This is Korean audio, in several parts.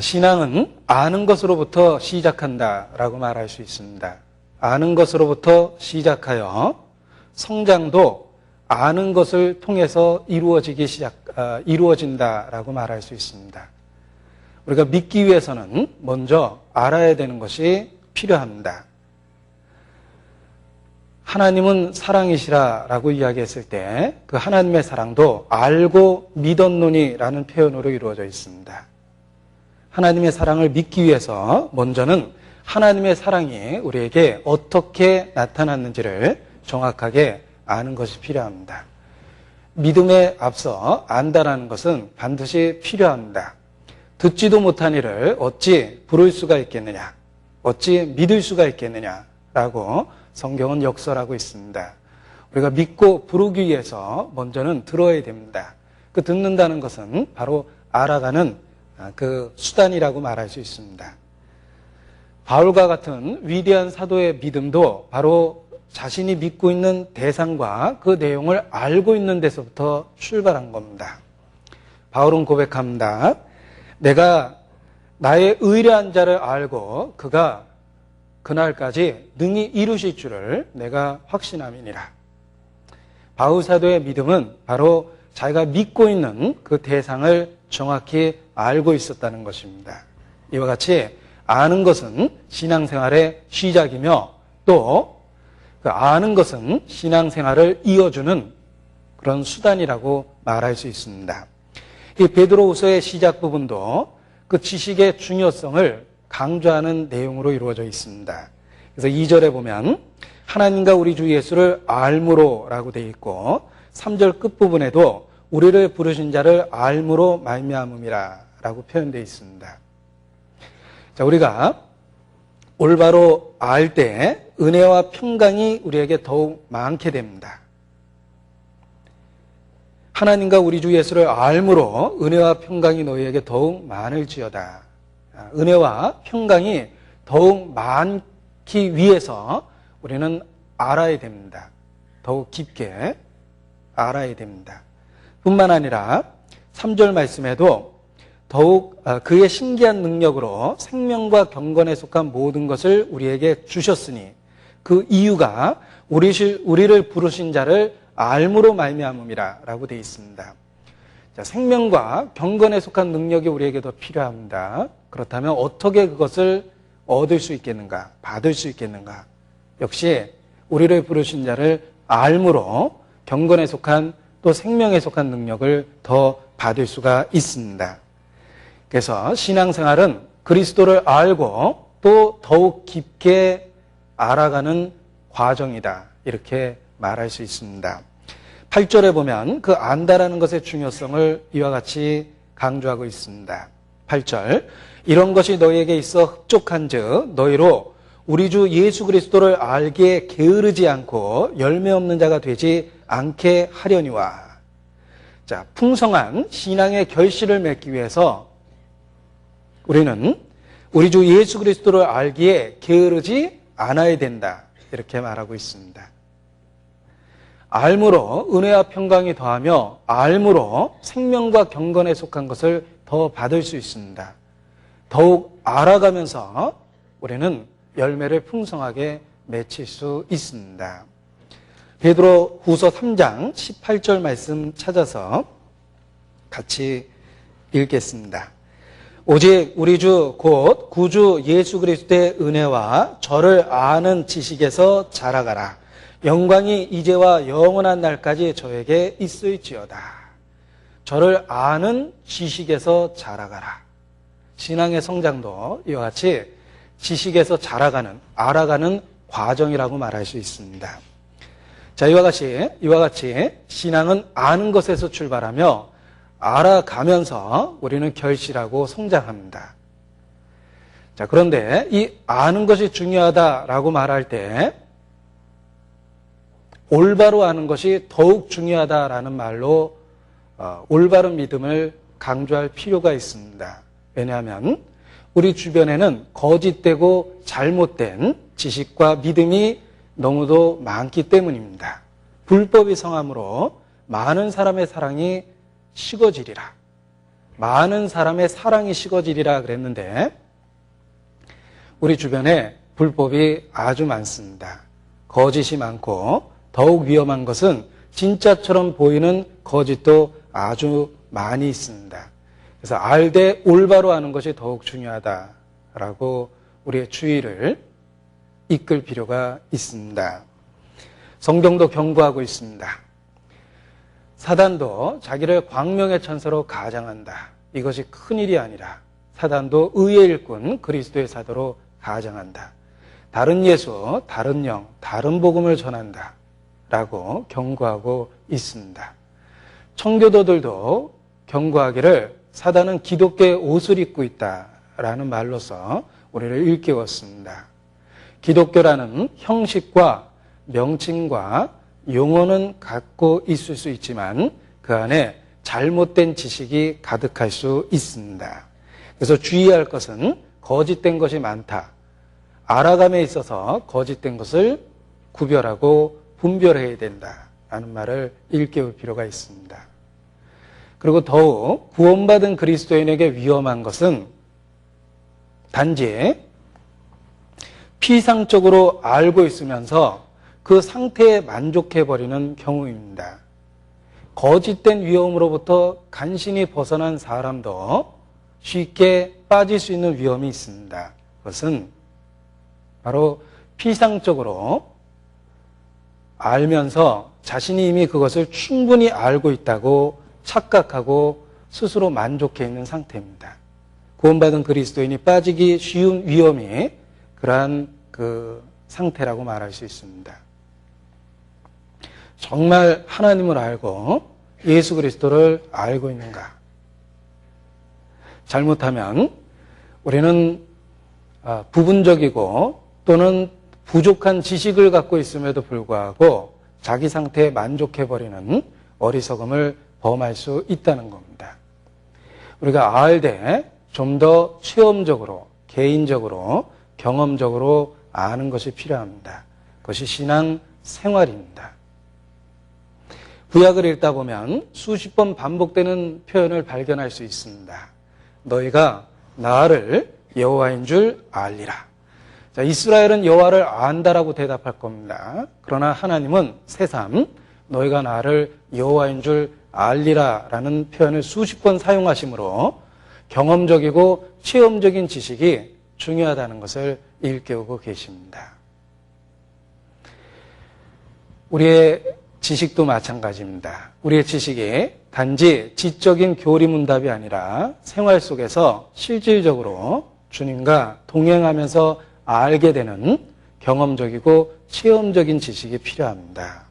신앙은 아는 것으로부터 시작한다라고 말할 수 있습니다. 아는 것으로부터 시작하여 성장도 아는 것을 통해서 이루어진다라고 말할 수 있습니다. 우리가 믿기 위해서는 먼저 알아야 되는 것이 필요합니다. 하나님은 사랑이시라라고 이야기했을 때 그 하나님의 사랑도 알고 믿었노니라는 표현으로 이루어져 있습니다. 하나님의 사랑을 믿기 위해서 먼저는 하나님의 사랑이 우리에게 어떻게 나타났는지를 정확하게 아는 것이 필요합니다. 믿음에 앞서 안다라는 것은 반드시 필요합니다. 듣지도 못한 이를 어찌 부를 수가 있겠느냐, 어찌 믿을 수가 있겠느냐라고 성경은 역설하고 있습니다. 우리가 믿고 부르기 위해서 먼저는 들어야 됩니다. 그 듣는다는 것은 바로 알아가는 그 수단이라고 말할 수 있습니다. 바울과 같은 위대한 사도의 믿음도 바로 자신이 믿고 있는 대상과 그 내용을 알고 있는 데서부터 출발한 겁니다. 바울은 고백합니다. 내가 나의 의뢰한 자를 알고 그가 그날까지 능히 이루실 줄을 내가 확신함이니라. 바울 사도의 믿음은 바로 자기가 믿고 있는 그 대상을 정확히 알고 있었다는 것입니다. 이와 같이 아는 것은 신앙생활의 시작이며 또 그 아는 것은 신앙생활을 이어주는 그런 수단이라고 말할 수 있습니다. 이 베드로후서의 시작 부분도 그 지식의 중요성을 강조하는 내용으로 이루어져 있습니다. 그래서 2절에 보면 하나님과 우리 주 예수를 알므로라고 되어 있고 3절 끝부분에도 우리를 부르신 자를 알므로 말미암음이라 라고 표현되어 있습니다. 자, 우리가 올바로 알 때 은혜와 평강이 우리에게 더욱 많게 됩니다. 하나님과 우리 주 예수를 알므로 은혜와 평강이 너희에게 더욱 많을지어다. 은혜와 평강이 더욱 많기 위해서 우리는 알아야 됩니다. 더욱 깊게 알아야 됩니다. 뿐만 아니라 3절 말씀에도 더욱 그의 신기한 능력으로 생명과 경건에 속한 모든 것을 우리에게 주셨으니 그 이유가 우리를 부르신 자를 알므로 말미암음이라 라고 되어 있습니다. 자, 생명과 경건에 속한 능력이 우리에게 더 필요합니다. 그렇다면 어떻게 그것을 얻을 수 있겠는가, 받을 수 있겠는가? 역시 우리를 부르신 자를 알므로 경건에 속한 또 생명에 속한 능력을 더 받을 수가 있습니다. 그래서 신앙생활은 그리스도를 알고 또 더욱 깊게 알아가는 과정이다. 이렇게 말할 수 있습니다. 8절에 보면 그 안다라는 것의 중요성을 이와 같이 강조하고 있습니다. 8절 이런 것이 너희에게 있어 흡족한 즉 너희로 우리 주 예수 그리스도를 알기에 게으르지 않고 열매 없는 자가 되지 않게 하려니와. 자, 풍성한 신앙의 결실을 맺기 위해서 우리는 우리 주 예수 그리스도를 알기에 게으르지 않아야 된다. 이렇게 말하고 있습니다. 알므로 은혜와 평강이 더하며 알므로 생명과 경건에 속한 것을 더 받을 수 있습니다. 더욱 알아가면서 우리는 열매를 풍성하게 맺힐 수 있습니다. 베드로 후서 3장 18절 말씀 찾아서 같이 읽겠습니다. 오직 우리 주 곧 구주 예수 그리스도의 은혜와 저를 아는 지식에서 자라가라. 영광이 이제와 영원한 날까지 저에게 있을지어다. 저를 아는 지식에서 자라가라. 신앙의 성장도 이와 같이 지식에서 자라가는, 알아가는 과정이라고 말할 수 있습니다. 자, 이와 같이 신앙은 아는 것에서 출발하며 알아가면서 우리는 결실하고 성장합니다. 자, 그런데 이 아는 것이 중요하다라고 말할 때 올바로 아는 것이 더욱 중요하다라는 말로 올바른 믿음을 강조할 필요가 있습니다. 왜냐하면 우리 주변에는 거짓되고 잘못된 지식과 믿음이 너무도 많기 때문입니다. 불법이 성함으로 많은 사람의 사랑이 식어지리라. 많은 사람의 사랑이 식어지리라 그랬는데 우리 주변에 불법이 아주 많습니다. 거짓이 많고 더욱 위험한 것은 진짜처럼 보이는 거짓도 아주 많이 있습니다. 그래서 알되 올바로 하는 것이 더욱 중요하다라고 우리의 주의를 이끌 필요가 있습니다. 성경도 경고하고 있습니다. 사단도 자기를 광명의 천사로 가장한다. 이것이 큰일이 아니라 사단도 의의 일꾼 그리스도의 사도로 가장한다. 다른 예수, 다른 영, 다른 복음을 전한다. 라고 경고하고 있습니다. 청교도들도 경고하기를 사단은 기독교의 옷을 입고 있다라는 말로서 우리를 일깨웠습니다. 기독교라는 형식과 명칭과 용어는 갖고 있을 수 있지만 그 안에 잘못된 지식이 가득할 수 있습니다. 그래서 주의할 것은 거짓된 것이 많다. 알아감에 있어서 거짓된 것을 구별하고 분별해야 된다라는 말을 일깨울 필요가 있습니다. 그리고 더욱 구원받은 그리스도인에게 위험한 것은 단지 피상적으로 알고 있으면서 그 상태에 만족해버리는 경우입니다. 거짓된 위험으로부터 간신히 벗어난 사람도 쉽게 빠질 수 있는 위험이 있습니다. 그것은 바로 피상적으로 알면서 자신이 이미 그것을 충분히 알고 있다고 착각하고 스스로 만족해 있는 상태입니다. 구원받은 그리스도인이 빠지기 쉬운 위험이 그러한 그 상태라고 말할 수 있습니다. 정말 하나님을 알고 예수 그리스도를 알고 있는가? 잘못하면 우리는 부분적이고 또는 부족한 지식을 갖고 있음에도 불구하고 자기 상태에 만족해버리는 어리석음을 범할 수 있다는 겁니다. 우리가 알되 좀 더 체험적으로, 개인적으로, 경험적으로 아는 것이 필요합니다. 그것이 신앙 생활입니다. 구약을 읽다 보면 수십 번 반복되는 표현을 발견할 수 있습니다. 너희가 나를 여호와인 줄 알리라. 자, 이스라엘은 여호와를 안다라고 대답할 겁니다. 그러나 하나님은 새삼 너희가 나를 여호와인 줄 알리라라는 표현을 수십 번 사용하시므로 경험적이고 체험적인 지식이 중요하다는 것을 일깨우고 계십니다. 우리의 지식도 마찬가지입니다. 우리의 지식이 단지 지적인 교리문답이 아니라 생활 속에서 실질적으로 주님과 동행하면서 알게 되는 경험적이고 체험적인 지식이 필요합니다.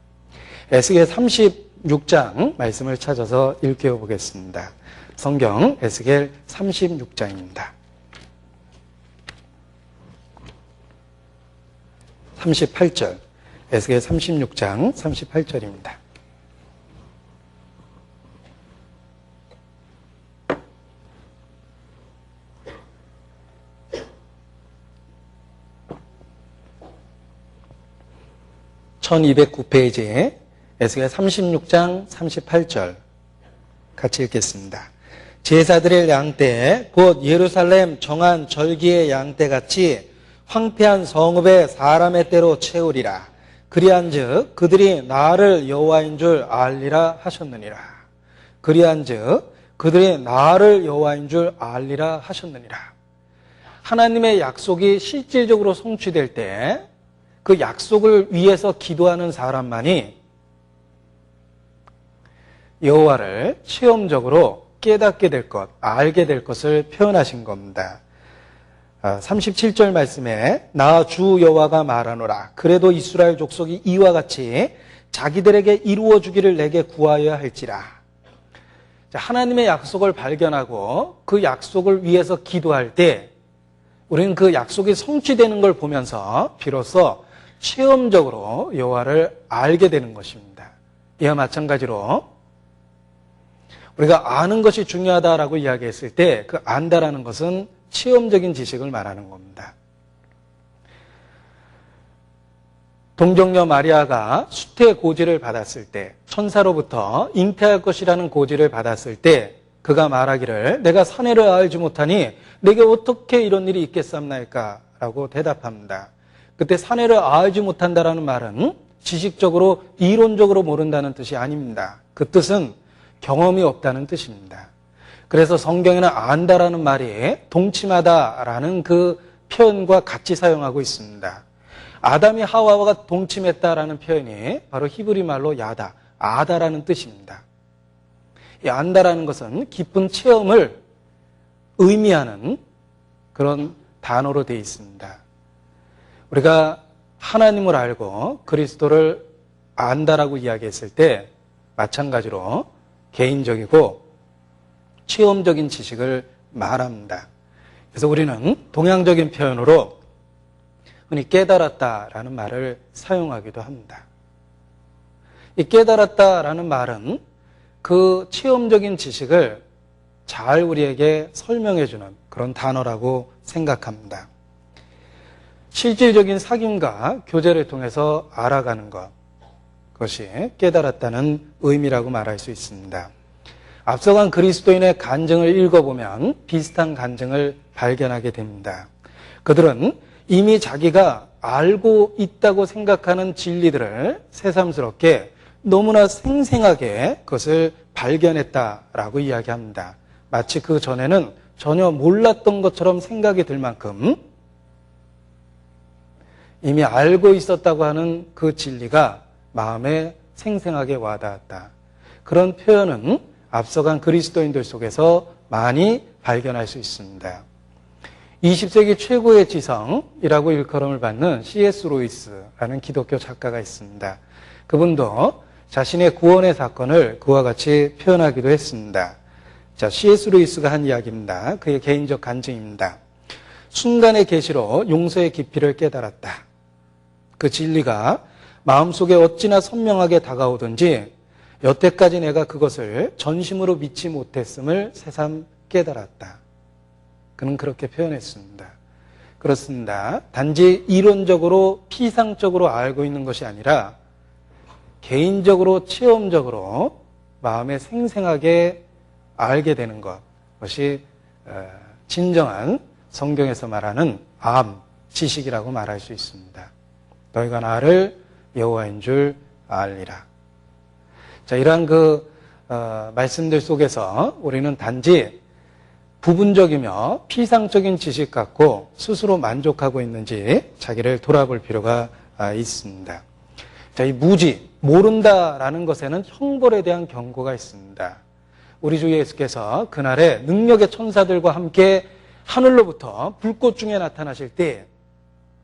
에스겔 36장 말씀을 찾아서 읽어 보겠습니다. 성경 에스겔 36장입니다. 38절, 에스겔 36장 38절입니다. (1209페이지에) 에스겔 36장 38절 같이 읽겠습니다. 제사드릴 양떼 곧 예루살렘 정한 절기의 양떼같이 황폐한 성읍에 사람의 때로 채우리라. 그리한즉 그들이 나를 여호와인 줄 알리라 하셨느니라. 그리한즉 그들이 나를 여호와인 줄 알리라 하셨느니라. 하나님의 약속이 실질적으로 성취될 때 그 약속을 위해서 기도하는 사람만이 여호와를 체험적으로 깨닫게 될 것, 알게 될 것을 표현하신 겁니다. 37절 말씀에 나 주 여호와가 말하노라. 그래도 이스라엘 족속이 이와 같이 자기들에게 이루어 주기를 내게 구하여야 할지라. 하나님의 약속을 발견하고 그 약속을 위해서 기도할 때 우리는 그 약속이 성취되는 걸 보면서 비로소 체험적으로 여호와를 알게 되는 것입니다. 이와 마찬가지로 우리가 아는 것이 중요하다라고 이야기했을 때 그 안다라는 것은 체험적인 지식을 말하는 겁니다. 동정녀 마리아가 수태 고지를 받았을 때, 천사로부터 잉태할 것이라는 고지를 받았을 때 그가 말하기를 내가 사내를 알지 못하니 내게 어떻게 이런 일이 있겠사옵나이까 라고 대답합니다. 그때 사내를 알지 못한다라는 말은 지식적으로 이론적으로 모른다는 뜻이 아닙니다. 그 뜻은 경험이 없다는 뜻입니다. 그래서 성경에는 안다라는 말이 동침하다라는 그 표현과 같이 사용하고 있습니다. 아담이 하와와 동침했다라는 표현이 바로 히브리 말로 야다, 아다라는 뜻입니다. 이 안다라는 것은 깊은 체험을 의미하는 그런 단어로 되어 있습니다. 우리가 하나님을 알고 그리스도를 안다라고 이야기했을 때 마찬가지로 개인적이고 체험적인 지식을 말합니다. 그래서 우리는 동양적인 표현으로 흔히 깨달았다라는 말을 사용하기도 합니다. 이 깨달았다라는 말은 그 체험적인 지식을 잘 우리에게 설명해주는 그런 단어라고 생각합니다. 실질적인 사귐과 교제를 통해서 알아가는 것, 그것이 깨달았다는 의미라고 말할 수 있습니다. 앞서간 그리스도인의 간증을 읽어보면 비슷한 간증을 발견하게 됩니다. 그들은 이미 자기가 알고 있다고 생각하는 진리들을 새삼스럽게 너무나 생생하게 그것을 발견했다라고 이야기합니다. 마치 그 전에는 전혀 몰랐던 것처럼 생각이 들 만큼 이미 알고 있었다고 하는 그 진리가 마음에 생생하게 와닿았다. 그런 표현은 앞서간 그리스도인들 속에서 많이 발견할 수 있습니다. 20세기 최고의 지성이라고 일컬음을 받는 C.S. 루이스라는 기독교 작가가 있습니다. 그분도 자신의 구원의 사건을 그와 같이 표현하기도 했습니다. 자, C.S. 루이스가 한 이야기입니다. 그의 개인적 간증입니다. 순간의 계시로 용서의 깊이를 깨달았다. 그 진리가 마음속에 어찌나 선명하게 다가오든지 여태까지 내가 그것을 전심으로 믿지 못했음을 새삼 깨달았다. 그는 그렇게 표현했습니다. 그렇습니다. 단지 이론적으로 피상적으로 알고 있는 것이 아니라 개인적으로 체험적으로 마음에 생생하게 알게 되는 것, 그것이 진정한 성경에서 말하는 암, 지식이라고 말할 수 있습니다. 너희가 나를 여호와인 줄 알리라. 자, 이러한 말씀들 속에서 우리는 단지 부분적이며 피상적인 지식 갖고 스스로 만족하고 있는지 자기를 돌아볼 필요가 있습니다. 자, 이 무지, 모른다라는 것에는 형벌에 대한 경고가 있습니다. 우리 주 예수께서 그날에 능력의 천사들과 함께 하늘로부터 불꽃 중에 나타나실 때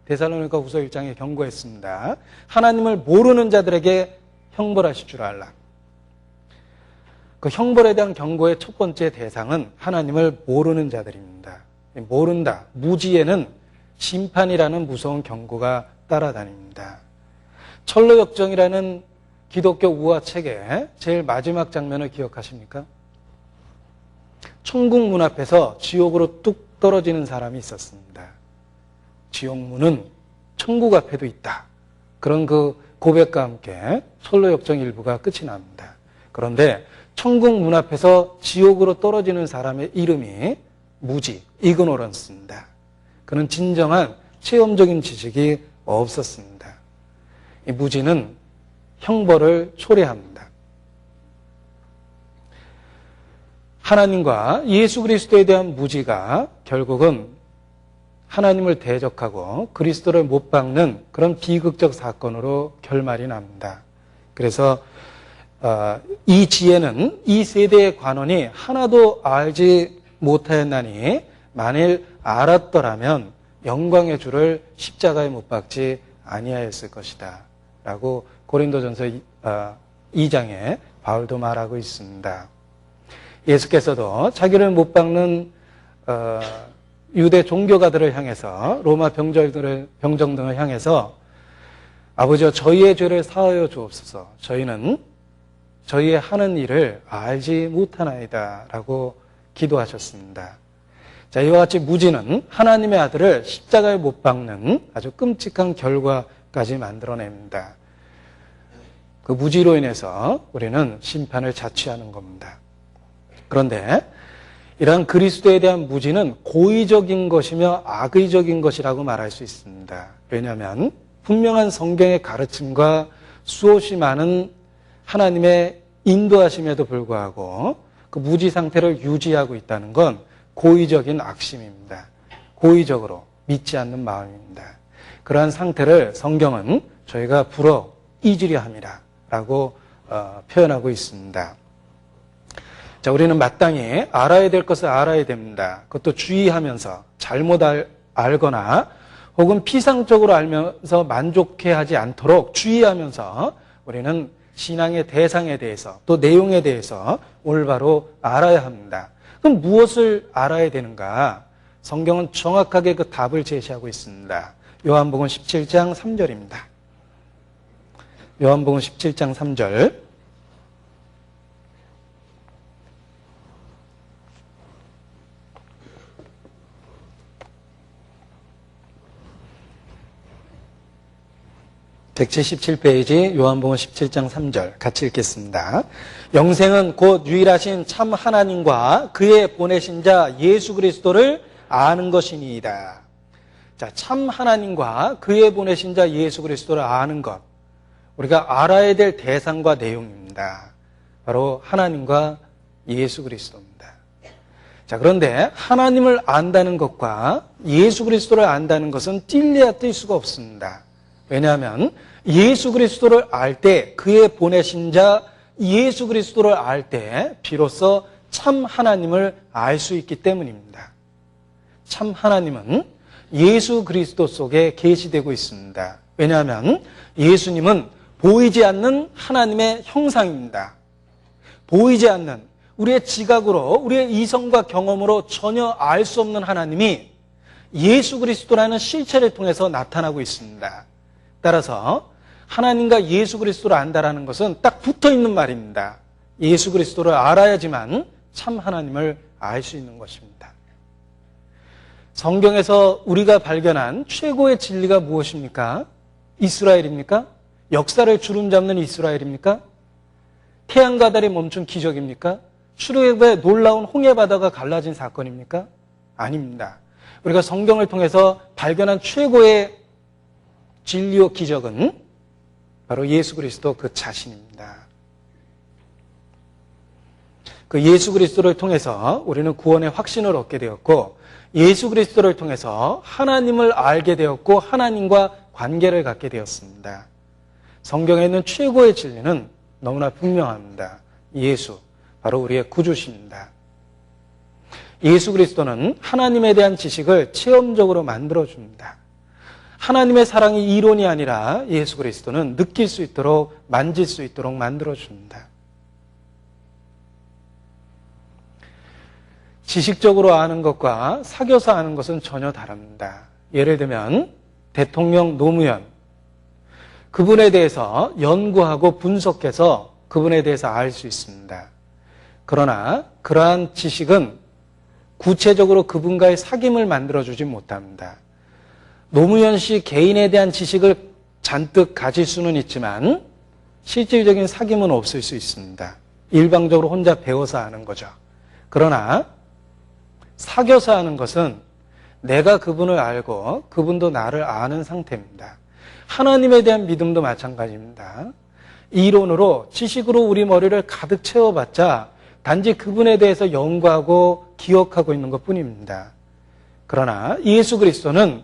데살로니가 후서 1장에 경고했습니다. 하나님을 모르는 자들에게 형벌하실 줄 알라. 그 형벌에 대한 경고의 첫 번째 대상은 하나님을 모르는 자들입니다. 모른다, 무지에는 심판이라는 무서운 경고가 따라다닙니다. 철로역정이라는 기독교 우화책의 제일 마지막 장면을 기억하십니까? 천국 문 앞에서 지옥으로 뚝 떨어지는 사람이 있었습니다. 지옥문은 천국 앞에도 있다. 그런 그 고백과 함께 철로역정 일부가 끝이 납니다. 그런데 천국 문 앞에서 지옥으로 떨어지는 사람의 이름이 무지, 이그노런스입니다. 그는 진정한 체험적인 지식이 없었습니다. 이 무지는 형벌을 초래합니다. 하나님과 예수 그리스도에 대한 무지가 결국은 하나님을 대적하고 그리스도를 못 박는 그런 비극적 사건으로 결말이 납니다. 그래서 이 지혜는 이 세대의 관원이 하나도 알지 못하였나니 만일 알았더라면 영광의 주를 십자가에 못 박지 아니하였을 것이다. 라고 고린도전서 2장에 바울도 말하고 있습니다. 예수께서도 자기를 못 박는 유대 종교가들을 향해서 로마 병정 등을 향해서 아버지여 저희의 죄를 사하여 주옵소서. 저희는 저희의 하는 일을 알지 못하나이다 라고 기도하셨습니다. 자, 이와 같이 무지는 하나님의 아들을 십자가에 못 박는 아주 끔찍한 결과까지 만들어냅니다. 그 무지로 인해서 우리는 심판을 자취하는 겁니다. 그런데 이러한 그리스도에 대한 무지는 고의적인 것이며 악의적인 것이라고 말할 수 있습니다. 왜냐하면 분명한 성경의 가르침과 수없이 많은 하나님의 인도하심에도 불구하고 그 무지 상태를 유지하고 있다는 건 고의적인 악심입니다. 고의적으로 믿지 않는 마음입니다. 그러한 상태를 성경은 저희가 불어 잊으려 함이라 라고 표현하고 있습니다. 자, 우리는 마땅히 알아야 될 것을 알아야 됩니다. 그것도 주의하면서 잘못 알거나 혹은 피상적으로 알면서 만족해하지 않도록 주의하면서 우리는 신앙의 대상에 대해서 또 내용에 대해서 올바로 알아야 합니다. 그럼 무엇을 알아야 되는가? 성경은 정확하게 그 답을 제시하고 있습니다. 요한복음 17장 3절입니다. 요한복음 17장 3절. (177페이지) 요한복음 17장 3절 같이 읽겠습니다. 영생은 곧 유일하신 참 하나님과 그의 보내신 자 예수 그리스도를 아는 것이니이다. 자, 참 하나님과 그의 보내신 자 예수 그리스도를 아는 것, 우리가 알아야 될 대상과 내용입니다. 바로 하나님과 예수 그리스도입니다. 자, 그런데 하나님을 안다는 것과 예수 그리스도를 안다는 것은 뗄래야 뗄 수가 없습니다. 왜냐하면 예수 그리스도를 알 때, 그의 보내신 자 예수 그리스도를 알 때 비로소 참 하나님을 알 수 있기 때문입니다. 참 하나님은 예수 그리스도 속에 계시되고 있습니다. 왜냐하면 예수님은 보이지 않는 하나님의 형상입니다. 보이지 않는, 우리의 지각으로, 우리의 이성과 경험으로 전혀 알 수 없는 하나님이 예수 그리스도라는 실체를 통해서 나타나고 있습니다. 따라서 하나님과 예수 그리스도를 안다라는 것은 딱 붙어있는 말입니다. 예수 그리스도를 알아야지만 참 하나님을 알 수 있는 것입니다. 성경에서 우리가 발견한 최고의 진리가 무엇입니까? 이스라엘입니까? 역사를 주름잡는 이스라엘입니까? 태양과 달이 멈춘 기적입니까? 출애굽의 놀라운 홍해바다가 갈라진 사건입니까? 아닙니다. 우리가 성경을 통해서 발견한 최고의 진리와 기적은 바로 예수 그리스도 그 자신입니다. 그 예수 그리스도를 통해서 우리는 구원의 확신을 얻게 되었고, 예수 그리스도를 통해서 하나님을 알게 되었고 하나님과 관계를 갖게 되었습니다. 성경에 있는 최고의 진리는 너무나 분명합니다. 예수, 바로 우리의 구주십니다. 예수 그리스도는 하나님에 대한 지식을 체험적으로 만들어줍니다. 하나님의 사랑이 이론이 아니라 예수 그리스도는 느낄 수 있도록, 만질 수 있도록 만들어줍니다. 지식적으로 아는 것과 사교사 아는 것은 전혀 다릅니다. 예를 들면 대통령 노무현, 그분에 대해서 연구하고 분석해서 그분에 대해서 알 수 있습니다. 그러나 그러한 지식은 구체적으로 그분과의 사귐을 만들어주지 못합니다. 노무현 씨 개인에 대한 지식을 잔뜩 가질 수는 있지만 실질적인 사귐은 없을 수 있습니다. 일방적으로 혼자 배워서 아는 거죠. 그러나 사교사 하는 것은 내가 그분을 알고 그분도 나를 아는 상태입니다. 하나님에 대한 믿음도 마찬가지입니다. 이론으로, 지식으로 우리 머리를 가득 채워봤자 단지 그분에 대해서 연구하고 기억하고 있는 것뿐입니다. 그러나 예수 그리스도는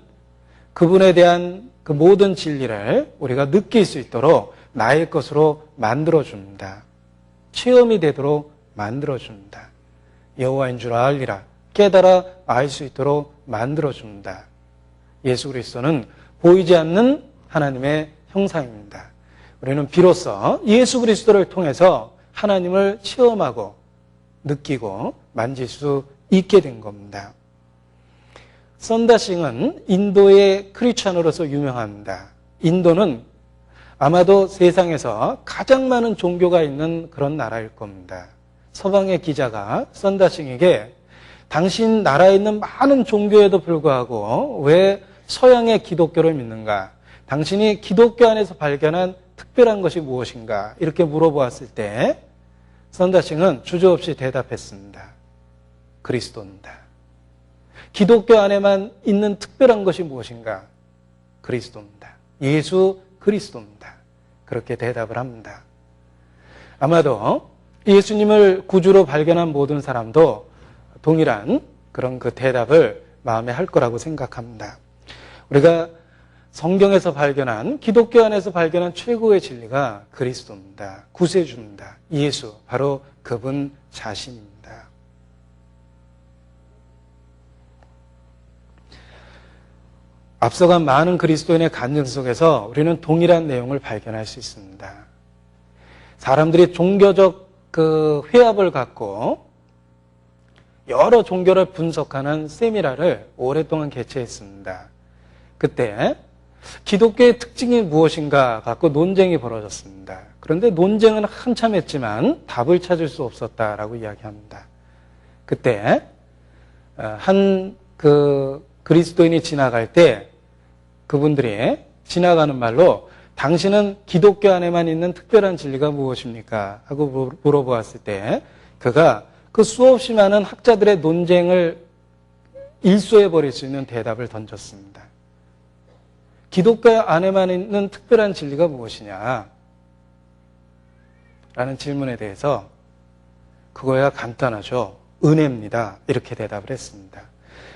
그분에 대한 그 모든 진리를 우리가 느낄 수 있도록 나의 것으로 만들어줍니다. 체험이 되도록 만들어줍니다. 여호와인 줄 알리라, 깨달아 알 수 있도록 만들어줍니다. 예수 그리스도는 보이지 않는 하나님의 형상입니다. 우리는 비로소 예수 그리스도를 통해서 하나님을 체험하고 느끼고 만질 수 있게 된 겁니다. 선다싱은 인도의 크리스찬으로서 유명합니다. 인도는 아마도 세상에서 가장 많은 종교가 있는 그런 나라일 겁니다. 서방의 기자가 선다싱에게 당신 나라에 있는 많은 종교에도 불구하고 왜 서양의 기독교를 믿는가? 당신이 기독교 안에서 발견한 특별한 것이 무엇인가? 이렇게 물어보았을 때 선다싱은 주저없이 대답했습니다. 그리스도입니다. 기독교 안에만 있는 특별한 것이 무엇인가? 그리스도입니다. 예수 그리스도입니다. 그렇게 대답을 합니다. 아마도 예수님을 구주로 발견한 모든 사람도 동일한 그런 그 대답을 마음에 할 거라고 생각합니다. 우리가 성경에서 발견한, 기독교 안에서 발견한 최고의 진리가 그리스도입니다. 구세주입니다. 예수, 바로 그분 자신입니다. 앞서간 많은 그리스도인의 간증 속에서 우리는 동일한 내용을 발견할 수 있습니다. 사람들이 종교적 그 회합을 갖고 여러 종교를 분석하는 세미나를 오랫동안 개최했습니다. 그때 기독교의 특징이 무엇인가 갖고 논쟁이 벌어졌습니다. 그런데 논쟁은 한참 했지만 답을 찾을 수 없었다라고 이야기합니다. 그때 한 그 그리스도인이 지나갈 때 그분들이 지나가는 말로 당신은 기독교 안에만 있는 특별한 진리가 무엇입니까? 하고 물어보았을 때 그가 그 수없이 많은 학자들의 논쟁을 일소해버릴 수 있는 대답을 던졌습니다. 기독교 안에만 있는 특별한 진리가 무엇이냐? 라는 질문에 대해서 그거야 간단하죠. 은혜입니다. 이렇게 대답을 했습니다.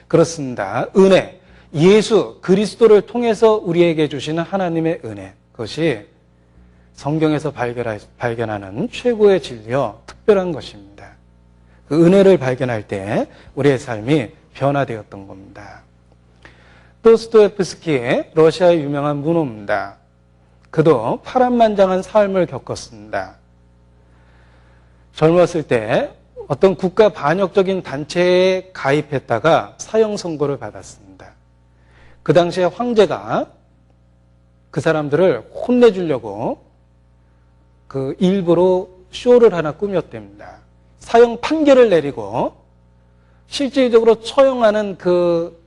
그렇습니다. 은혜, 예수 그리스도를 통해서 우리에게 주시는 하나님의 은혜, 그것이 성경에서 발견하는 최고의 진리요 특별한 것입니다. 그 은혜를 발견할 때 우리의 삶이 변화되었던 겁니다. 도스토옙스키의 러시아의 유명한 문호입니다. 그도 파란만장한 삶을 겪었습니다. 젊었을 때 어떤 국가 반역적인 단체에 가입했다가 사형 선고를 받았습니다. 그 당시에 황제가 그 사람들을 혼내주려고 그 일부러 쇼를 하나 꾸몄답니다. 사형 판결을 내리고 실질적으로 처형하는 그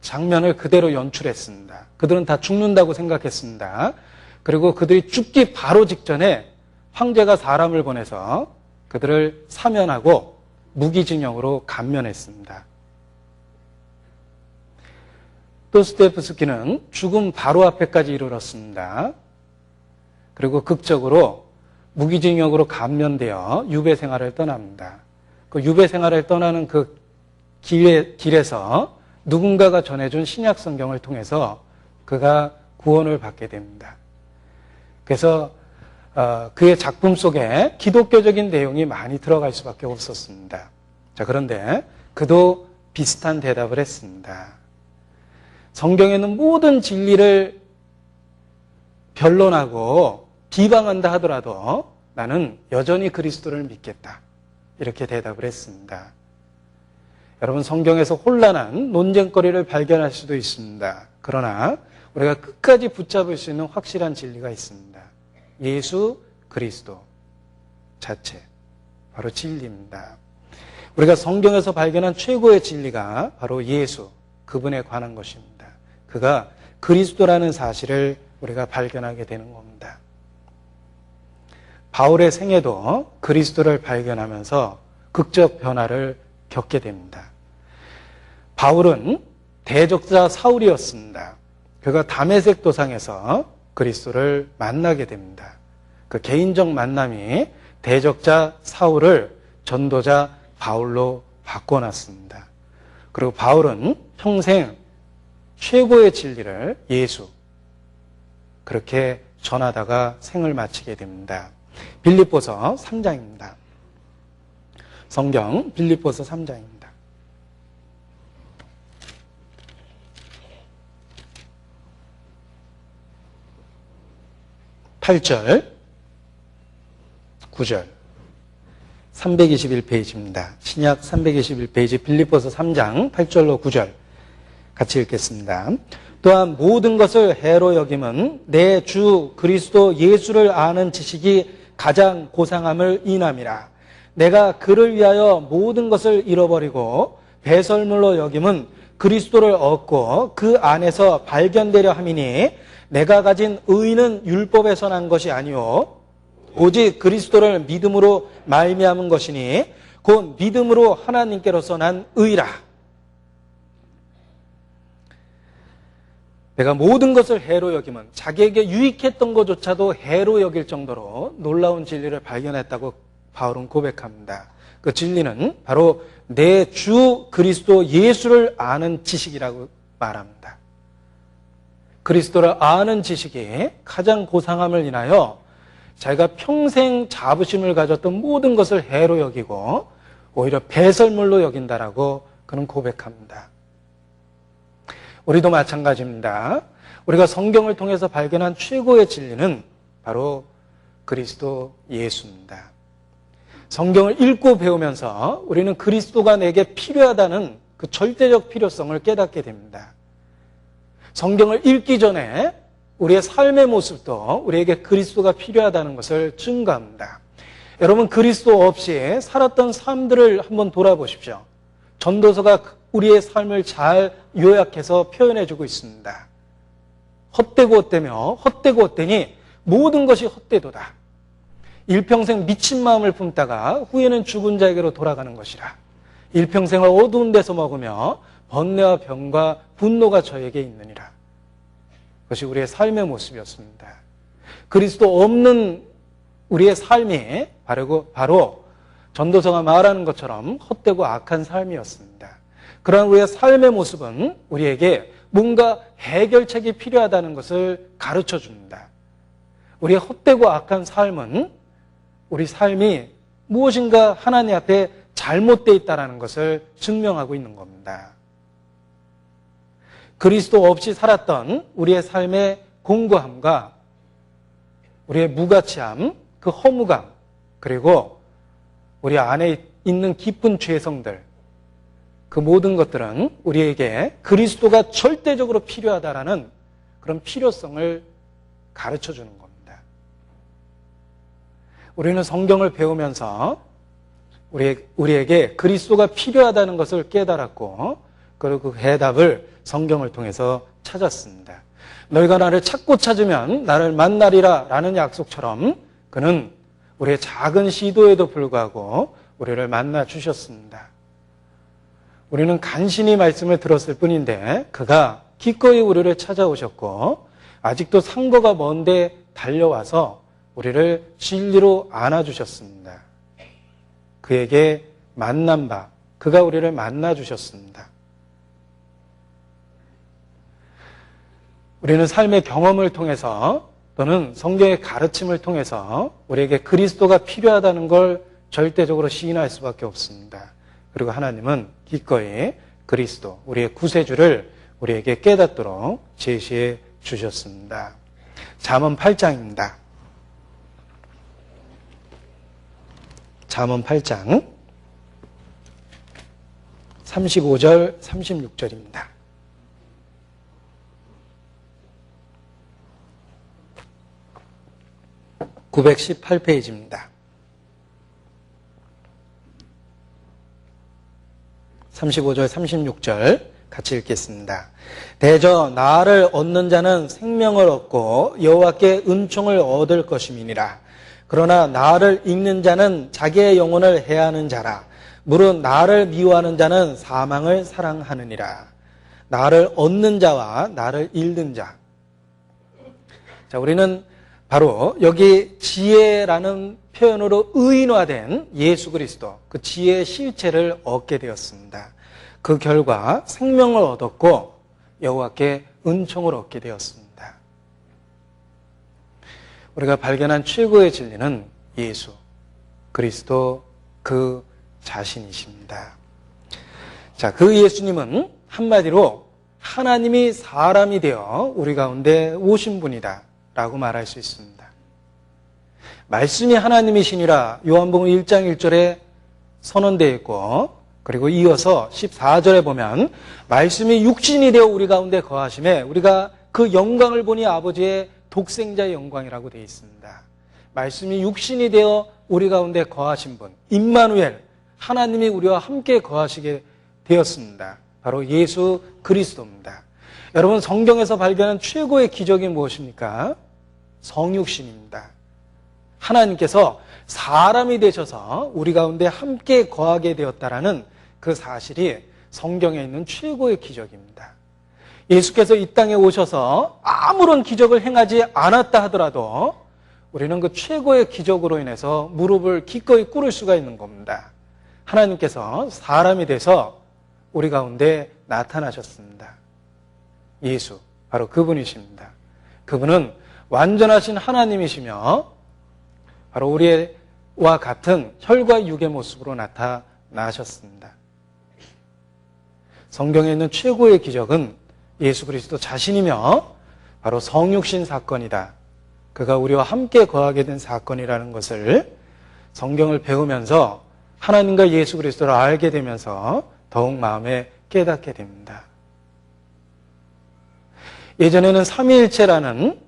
장면을 그대로 연출했습니다. 그들은 다 죽는다고 생각했습니다. 그리고 그들이 죽기 바로 직전에 황제가 사람을 보내서 그들을 사면하고 무기징역으로 감면했습니다. 도스토옙스키는 죽음 바로 앞에까지 이르렀습니다. 그리고 극적으로 무기징역으로 감면되어 유배 생활을 떠납니다. 그 유배 생활을 떠나는 그 길에서 누군가가 전해준 신약 성경을 통해서 그가 구원을 받게 됩니다. 그래서 그의 작품 속에 기독교적인 내용이 많이 들어갈 수밖에 없었습니다. 자, 그런데 그도 비슷한 대답을 했습니다. 성경에는 모든 진리를 변론하고 비방한다 하더라도 나는 여전히 그리스도를 믿겠다. 이렇게 대답을 했습니다. 여러분, 성경에서 혼란한 논쟁거리를 발견할 수도 있습니다. 그러나 우리가 끝까지 붙잡을 수 있는 확실한 진리가 있습니다. 예수 그리스도 자체, 바로 진리입니다. 우리가 성경에서 발견한 최고의 진리가 바로 예수, 그분에 관한 것입니다. 그가 그리스도라는 사실을 우리가 발견하게 되는 겁니다. 바울의 생애도 그리스도를 발견하면서 극적 변화를 겪게 됩니다. 바울은 대적자 사울이었습니다. 그가 다메섹 도상에서 그리스도를 만나게 됩니다. 그 개인적 만남이 대적자 사울을 전도자 바울로 바꿔놨습니다. 그리고 바울은 평생 최고의 진리를 예수, 그렇게 전하다가 생을 마치게 됩니다. 빌립보서 3장입니다. 성경 빌립보서 3장입니다. 8절, 9절, 321페이지입니다. 신약 321페이지 빌립보서 3장 8절로 9절 같이 읽겠습니다. 또한 모든 것을 해로 여김은 내 주 그리스도 예수를 아는 지식이 가장 고상함을 인함이라. 내가 그를 위하여 모든 것을 잃어버리고 배설물로 여김은 그리스도를 얻고 그 안에서 발견되려 함이니 내가 가진 의는 율법에서 난 것이 아니요 오직 그리스도를 믿음으로 말미암은 것이니 곧 믿음으로 하나님께로서 난 의라. 내가 모든 것을 해로 여김은 자기에게 유익했던 것조차도 해로 여길 정도로 놀라운 진리를 발견했다고 바울은 고백합니다. 그 진리는 바로 내 주 그리스도 예수를 아는 지식이라고 말합니다. 그리스도를 아는 지식이 가장 고상함을 인하여 자기가 평생 자부심을 가졌던 모든 것을 해로 여기고 오히려 배설물로 여긴다라고 그는 고백합니다. 우리도 마찬가지입니다. 우리가 성경을 통해서 발견한 최고의 진리는 바로 그리스도 예수입니다. 성경을 읽고 배우면서 우리는 그리스도가 내게 필요하다는 그 절대적 필요성을 깨닫게 됩니다. 성경을 읽기 전에 우리의 삶의 모습도 우리에게 그리스도가 필요하다는 것을 증거합니다. 여러분, 그리스도 없이 살았던 삶들을 한번 돌아보십시오. 전도서가 우리의 삶을 잘 요약해서 표현해주고 있습니다. 헛되고 헛되며 헛되고 헛되니 모든 것이 헛되도다. 일평생 미친 마음을 품다가 후에는 죽은 자에게로 돌아가는 것이라. 일평생을 어두운 데서 먹으며 번뇌와 병과 분노가 저에게 있느니라. 그것이 우리의 삶의 모습이었습니다. 그리스도 없는 우리의 삶이 바로 전도서가 말하는 것처럼 헛되고 악한 삶이었습니다. 그러한 우리의 삶의 모습은 우리에게 뭔가 해결책이 필요하다는 것을 가르쳐 줍니다. 우리의 헛되고 악한 삶은 우리 삶이 무엇인가 하나님 앞에 잘못되어 있다는 것을 증명하고 있는 겁니다. 그리스도 없이 살았던 우리의 삶의 공고함과 우리의 무가치함, 그 허무감, 그리고 우리 안에 있는 깊은 죄성들, 그 모든 것들은 우리에게 그리스도가 절대적으로 필요하다라는 그런 필요성을 가르쳐 주는 겁니다. 우리는 성경을 배우면서 우리에게 그리스도가 필요하다는 것을 깨달았고, 그리고 그 해답을 성경을 통해서 찾았습니다. 너희가 나를 찾고 찾으면 나를 만나리라 라는 약속처럼 그는 우리의 작은 시도에도 불구하고 우리를 만나 주셨습니다. 우리는 간신히 말씀을 들었을 뿐인데 그가 기꺼이 우리를 찾아오셨고 아직도 상거가 먼데 달려와서 우리를 진리로 안아주셨습니다. 그에게 만난 바, 그가 우리를 만나 주셨습니다. 우리는 삶의 경험을 통해서 또는 성경의 가르침을 통해서 우리에게 그리스도가 필요하다는 걸 절대적으로 시인할 수밖에 없습니다. 그리고 하나님은 기꺼이 그리스도, 우리의 구세주를 우리에게 깨닫도록 제시해 주셨습니다. 잠언 8장입니다. 잠언 8장 35절 36절입니다. (918페이지입니다) 35절 36절 같이 읽겠습니다. 대저 나를 얻는 자는 생명을 얻고 여호와께 은총을 얻을 것임이니라. 그러나 나를 읽는 자는 자기의 영혼을 해하는 자라. 무릇 나를 미워하는 자는 사망을 사랑하느니라. 나를 얻는 자와 나를 잃는 자. 자, 우리는 바로 여기 지혜라는 표현으로 의인화된 예수 그리스도, 그 지혜의 실체를 얻게 되었습니다. 그 결과 생명을 얻었고 여호와께 은총을 얻게 되었습니다. 우리가 발견한 최고의 진리는 예수, 그리스도 그 자신이십니다. 자, 그 예수님은 한마디로 하나님이 사람이 되어 우리 가운데 오신 분이다 라고 말할 수 있습니다. 말씀이 하나님이시니라 요한복음 1장 1절에 선언되어 있고, 그리고 이어서 14절에 보면 말씀이 육신이 되어 우리 가운데 거하심에 우리가 그 영광을 보니 아버지의 독생자의 영광이라고 되어 있습니다. 말씀이 육신이 되어 우리 가운데 거하신 분, 임마누엘, 하나님이 우리와 함께 거하시게 되었습니다. 바로 예수 그리스도입니다. 여러분, 성경에서 발견한 최고의 기적이 무엇입니까? 성육신입니다. 하나님께서 사람이 되셔서 우리 가운데 함께 거하게 되었다라는 그 사실이 성경에 있는 최고의 기적입니다. 예수께서 이 땅에 오셔서 아무런 기적을 행하지 않았다 하더라도 우리는 그 최고의 기적으로 인해서 무릎을 기꺼이 꿇을 수가 있는 겁니다. 하나님께서 사람이 돼서 우리 가운데 나타나셨습니다. 예수, 바로 그분이십니다. 그분은 완전하신 하나님이시며 바로 우리와 같은 혈과 육의 모습으로 나타나셨습니다. 성경에 있는 최고의 기적은 예수 그리스도 자신이며 바로 성육신 사건이다. 그가 우리와 함께 거하게 된 사건이라는 것을 성경을 배우면서 하나님과 예수 그리스도를 알게 되면서 더욱 마음에 깨닫게 됩니다. 예전에는 삼위일체라는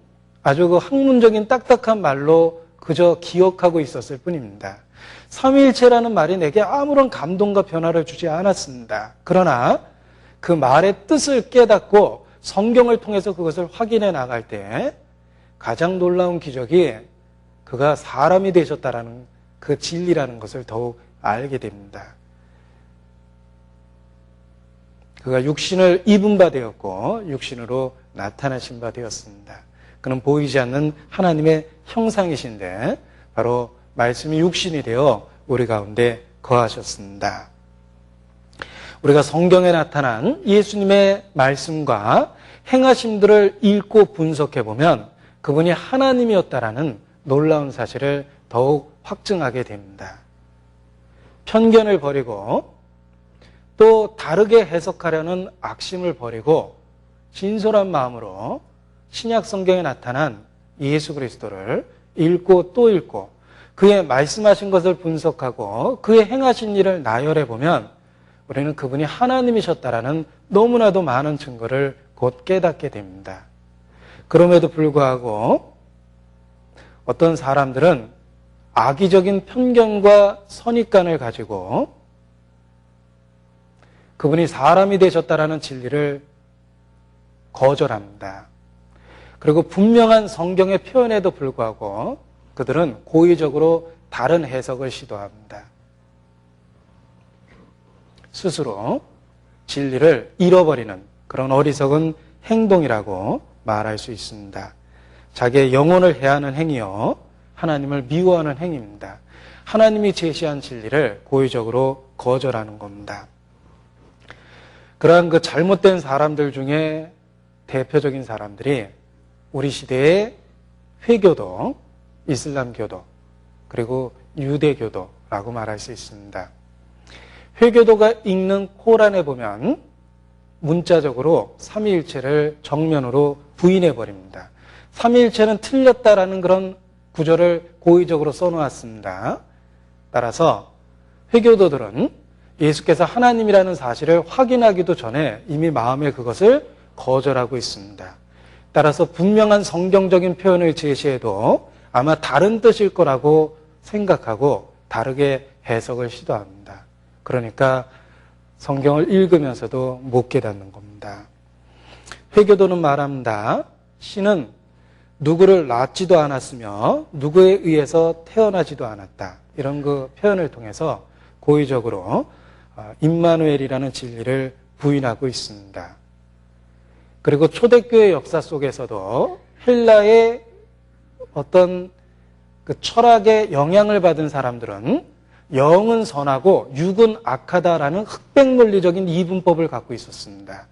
아주 그 학문적인 딱딱한 말로 그저 기억하고 있었을 뿐입니다. 삼위일체라는 말이 내게 아무런 감동과 변화를 주지 않았습니다. 그러나 그 말의 뜻을 깨닫고 성경을 통해서 그것을 확인해 나갈 때 가장 놀라운 기적이 그가 사람이 되셨다라는 그 진리라는 것을 더욱 알게 됩니다. 그가 육신을 입은 바 되었고 육신으로 나타나신 바 되었습니다. 그는 보이지 않는 하나님의 형상이신데 바로 말씀이 육신이 되어 우리 가운데 거하셨습니다. 우리가 성경에 나타난 예수님의 말씀과 행하심들을 읽고 분석해 보면 그분이 하나님이었다라는 놀라운 사실을 더욱 확증하게 됩니다. 편견을 버리고 또 다르게 해석하려는 악심을 버리고 진솔한 마음으로 신약 성경에 나타난 예수 그리스도를 읽고 또 읽고 그의 말씀하신 것을 분석하고 그의 행하신 일을 나열해 보면 우리는 그분이 하나님이셨다라는 너무나도 많은 증거를 곧 깨닫게 됩니다. 그럼에도 불구하고 어떤 사람들은 악의적인 편견과 선입관을 가지고 그분이 사람이 되셨다라는 진리를 거절합니다. 그리고 분명한 성경의 표현에도 불구하고 그들은 고의적으로 다른 해석을 시도합니다. 스스로 진리를 잃어버리는 그런 어리석은 행동이라고 말할 수 있습니다. 자기의 영혼을 해하는 행위요, 하나님을 미워하는 행위입니다. 하나님이 제시한 진리를 고의적으로 거절하는 겁니다. 그러한 그 잘못된 사람들 중에 대표적인 사람들이 우리 시대의 회교도, 이슬람교도, 그리고 유대교도라고 말할 수 있습니다. 회교도가 읽는 코란에 보면 문자적으로 삼위일체를 정면으로 부인해버립니다. 삼위일체는 틀렸다라는 그런 구절을 고의적으로 써놓았습니다. 따라서 회교도들은 예수께서 하나님이라는 사실을 확인하기도 전에 이미 마음에 그것을 거절하고 있습니다. 따라서 분명한 성경적인 표현을 제시해도 아마 다른 뜻일 거라고 생각하고 다르게 해석을 시도합니다. 그러니까 성경을 읽으면서도 못 깨닫는 겁니다. 회교도는 말합니다. 신은 누구를 낳지도 않았으며 누구에 의해서 태어나지도 않았다. 이런 그 표현을 통해서 고의적으로 임마누엘이라는 진리를 부인하고 있습니다. 그리고 초대교회 역사 속에서도 헬라의 어떤 그 철학의 영향을 받은 사람들은 영은 선하고 육은 악하다라는 흑백 논리적인 이분법을 갖고 있었습니다.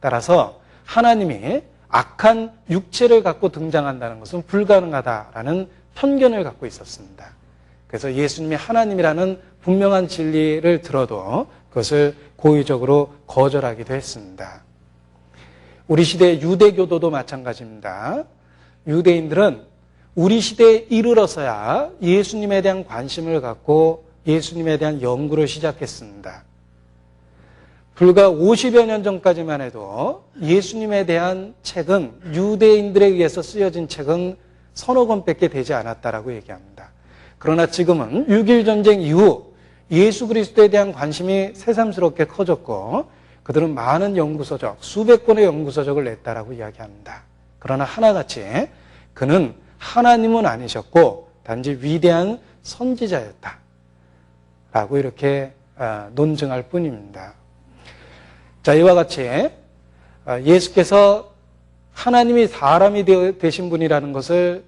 따라서 하나님이 악한 육체를 갖고 등장한다는 것은 불가능하다라는 편견을 갖고 있었습니다. 그래서 예수님이 하나님이라는 분명한 진리를 들어도 그것을 고의적으로 거절하기도 했습니다. 우리 시대의 유대교도도 마찬가지입니다. 유대인들은 우리 시대에 이르러서야 예수님에 대한 관심을 갖고 예수님에 대한 연구를 시작했습니다. 불과 50여 년 전까지만 해도 예수님에 대한 책은 유대인들에 의해서 쓰여진 책은 서너 권밖에 되지 않았다라고 얘기합니다. 그러나 지금은 6.1 전쟁 이후 예수 그리스도에 대한 관심이 새삼스럽게 커졌고 그들은 많은 연구서적, 수백 권의 연구서적을 냈다라고 이야기합니다. 그러나 하나같이 그는 하나님은 아니셨고 단지 위대한 선지자였다 라고 이렇게 논증할 뿐입니다. 자, 이와 같이 예수께서 하나님이 사람이 되신 분이라는 것을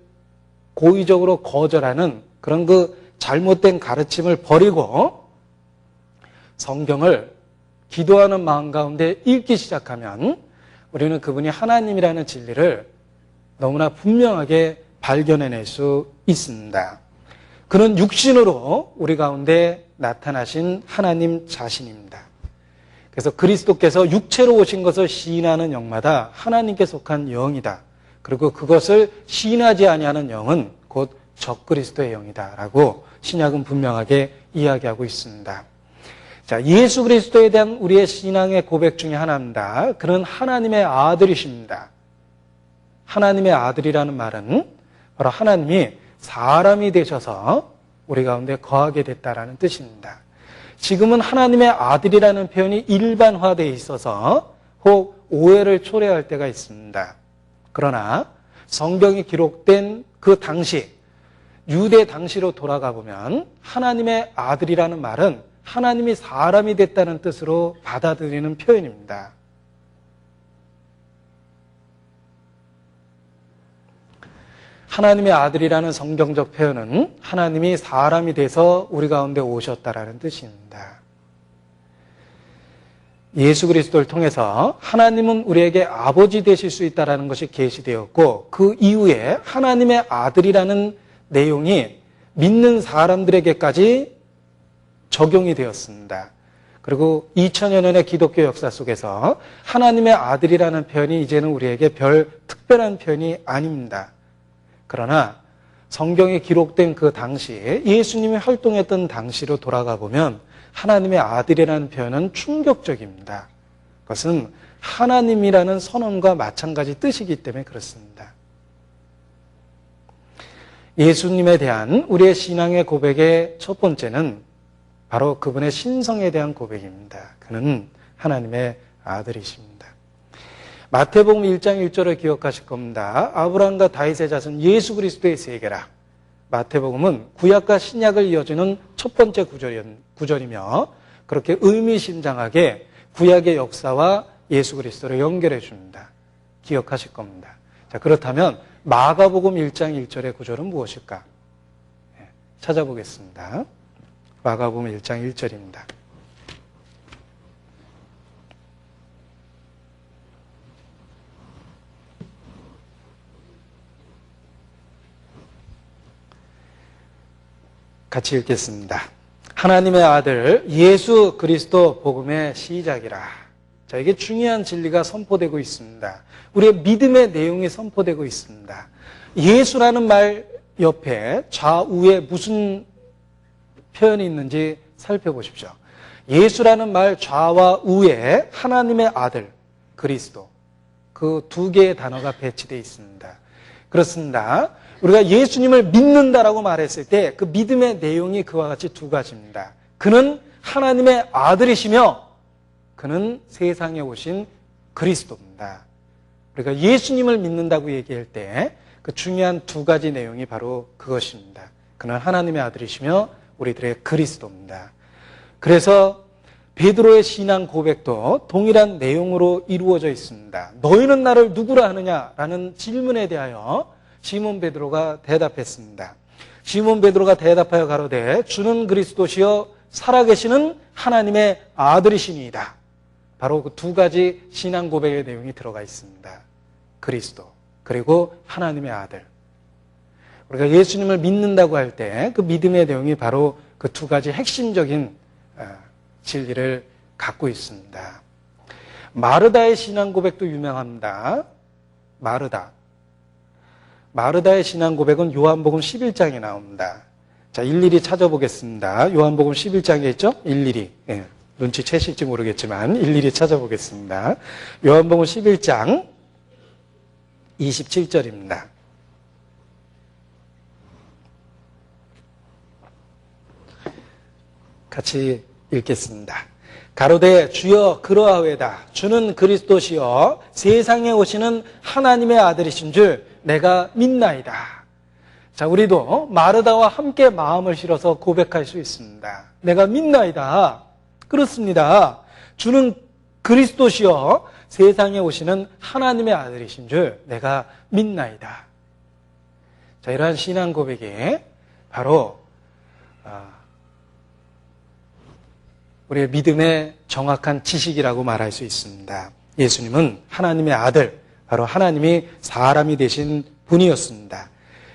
고의적으로 거절하는 그런 그 잘못된 가르침을 버리고 성경을 기도하는 마음 가운데 읽기 시작하면 우리는 그분이 하나님이라는 진리를 너무나 분명하게 발견해낼 수 있습니다. 그는 육신으로 우리 가운데 나타나신 하나님 자신입니다. 그래서 그리스도께서 육체로 오신 것을 시인하는 영마다 하나님께 속한 영이다. 그리고 그것을 시인하지 아니하는 영은 곧 적그리스도의 영이다라고 신약은 분명하게 이야기하고 있습니다. 자, 예수 그리스도에 대한 우리의 신앙의 고백 중에 하나입니다. 그는 하나님의 아들이십니다. 하나님의 아들이라는 말은 바로 하나님이 사람이 되셔서 우리 가운데 거하게 됐다라는 뜻입니다. 지금은 하나님의 아들이라는 표현이 일반화되어 있어서 혹 오해를 초래할 때가 있습니다. 그러나 성경이 기록된 그 당시, 유대 당시로 돌아가 보면 하나님의 아들이라는 말은 하나님이 사람이 됐다는 뜻으로 받아들이는 표현입니다. 하나님의 아들이라는 성경적 표현은 하나님이 사람이 돼서 우리 가운데 오셨다라는 뜻입니다. 예수 그리스도를 통해서 하나님은 우리에게 아버지 되실 수 있다는 것이 계시되었고 그 이후에 하나님의 아들이라는 내용이 믿는 사람들에게까지 적용이 되었습니다. 그리고 2000여 년의 기독교 역사 속에서 하나님의 아들이라는 표현이 이제는 우리에게 별 특별한 표현이 아닙니다. 그러나 성경에 기록된 그 당시에 예수님이 활동했던 당시로 돌아가 보면 하나님의 아들이라는 표현은 충격적입니다. 그것은 하나님이라는 선언과 마찬가지 뜻이기 때문에 그렇습니다. 예수님에 대한 우리의 신앙의 고백의 첫 번째는 바로 그분의 신성에 대한 고백입니다. 그는 하나님의 아들이십니다. 마태복음 1장 1절을 기억하실 겁니다. 아브라함과 다윗의 자손 예수 그리스도의 세계라. 마태복음은 구약과 신약을 이어주는 첫 번째 구절이며 그렇게 의미심장하게 구약의 역사와 예수 그리스도를 연결해 줍니다. 기억하실 겁니다. 자, 그렇다면 마가복음 1장 1절의 구절은 무엇일까? 찾아보겠습니다. 마가복음 1장 1절입니다. 같이 읽겠습니다. 하나님의 아들 예수 그리스도 복음의 시작이라. 자, 이게 중요한 진리가 선포되고 있습니다. 우리의 믿음의 내용이 선포되고 있습니다. 예수라는 말 옆에 좌우에 무슨 표현이 있는지 살펴보십시오. 예수라는 말 좌와 우에 하나님의 아들 그리스도 그 두 개의 단어가 배치되어 있습니다. 그렇습니다. 우리가 예수님을 믿는다라고 말했을 때 그 믿음의 내용이 그와 같이 두 가지입니다. 그는 하나님의 아들이시며 그는 세상에 오신 그리스도입니다. 우리가 예수님을 믿는다고 얘기할 때 그 중요한 두 가지 내용이 바로 그것입니다. 그는 하나님의 아들이시며 우리들의 그리스도입니다. 그래서 베드로의 신앙 고백도 동일한 내용으로 이루어져 있습니다. 너희는 나를 누구라 하느냐라는 질문에 대하여 시몬 베드로가 대답했습니다. 시몬 베드로가 대답하여 가로되 주는 그리스도시요 살아계시는 하나님의 아들이시니이다. 바로 그 두 가지 신앙 고백의 내용이 들어가 있습니다. 그리스도 그리고 하나님의 아들. 우리가 예수님을 믿는다고 할 때 그 믿음의 내용이 바로 그 두 가지 핵심적인 진리를 갖고 있습니다. 마르다의 신앙 고백도 유명합니다. 마르다의 신앙 고백은 요한복음 11장에 나옵니다. 자, 일일이 찾아보겠습니다. 요한복음 11장에 있죠? 일일이. 예, 눈치채실지 모르겠지만 일일이 찾아보겠습니다. 요한복음 11장 27절입니다. 같이 읽겠습니다. 가로되 주여 그러하외다. 주는 그리스도시여 세상에 오시는 하나님의 아들이신 줄 내가 믿나이다. 자, 우리도 마르다와 함께 마음을 실어서 고백할 수 있습니다. 내가 믿나이다. 그렇습니다. 주는 그리스도시요 세상에 오시는 하나님의 아들이신 줄 내가 믿나이다. 자, 이러한 신앙 고백이 바로 우리의 믿음의 정확한 지식이라고 말할 수 있습니다. 예수님은 하나님의 아들, 바로 하나님이 사람이 되신 분이었습니다.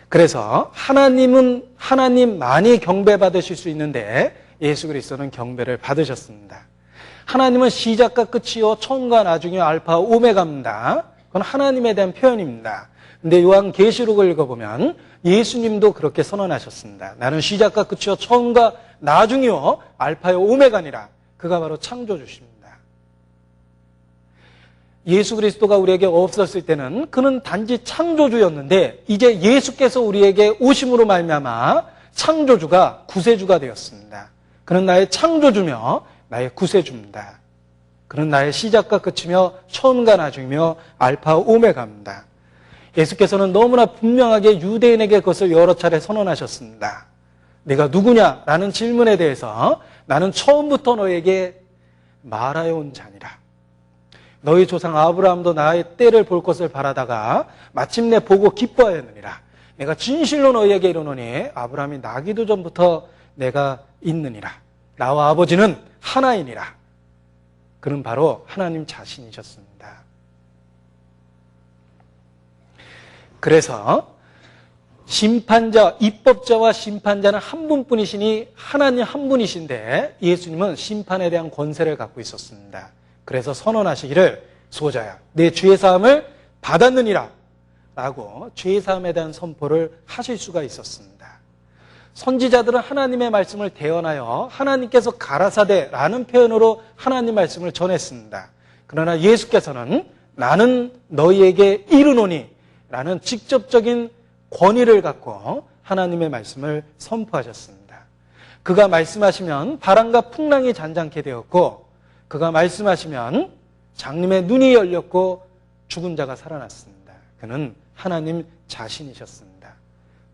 그래서 하나님은 하나님만이 경배받으실 수 있는데 예수 그리스도는 경배를 받으셨습니다. 하나님은 시작과 끝이요 처음과 나중이요 알파 오메가입니다. 그건 하나님에 대한 표현입니다. 근데 요한계시록을 읽어보면 예수님도 그렇게 선언하셨습니다. 나는 시작과 끝이요 처음과 나중이요 알파요 오메가니라. 그가 바로 창조주십니다. 예수 그리스도가 우리에게 없었을 때는 그는 단지 창조주였는데 이제 예수께서 우리에게 오심으로 말미암아 창조주가 구세주가 되었습니다. 그는 나의 창조주며 나의 구세주입니다. 그는 나의 시작과 끝이며 처음과 나중이며 알파 오메가입니다. 예수께서는 너무나 분명하게 유대인에게 그것을 여러 차례 선언하셨습니다. 내가 누구냐라는 질문에 대해서 나는 처음부터 너에게 말하여 온 자니라. 너희 조상 아브라함도 나의 때를 볼 것을 바라다가 마침내 보고 기뻐하였느니라. 내가 진실로 너희에게 이르노니 아브라함이 나기도 전부터 내가 있느니라. 나와 아버지는 하나이니라. 그는 바로 하나님 자신이셨습니다. 그래서 심판자, 입법자와 심판자는 한 분뿐이시니 하나님 한 분이신데 예수님은 심판에 대한 권세를 갖고 있었습니다. 그래서 선언하시기를 소자야 내 죄사함을 받았느니라 라고 죄사함에 대한 선포를 하실 수가 있었습니다. 선지자들은 하나님의 말씀을 대언하여 하나님께서 가라사대라는 표현으로 하나님 말씀을 전했습니다. 그러나 예수께서는 나는 너희에게 이르노니 라는 직접적인 권위를 갖고 하나님의 말씀을 선포하셨습니다. 그가 말씀하시면 바람과 풍랑이 잔잔케 되었고 그가 말씀하시면 장님의 눈이 열렸고 죽은 자가 살아났습니다. 그는 하나님 자신이셨습니다.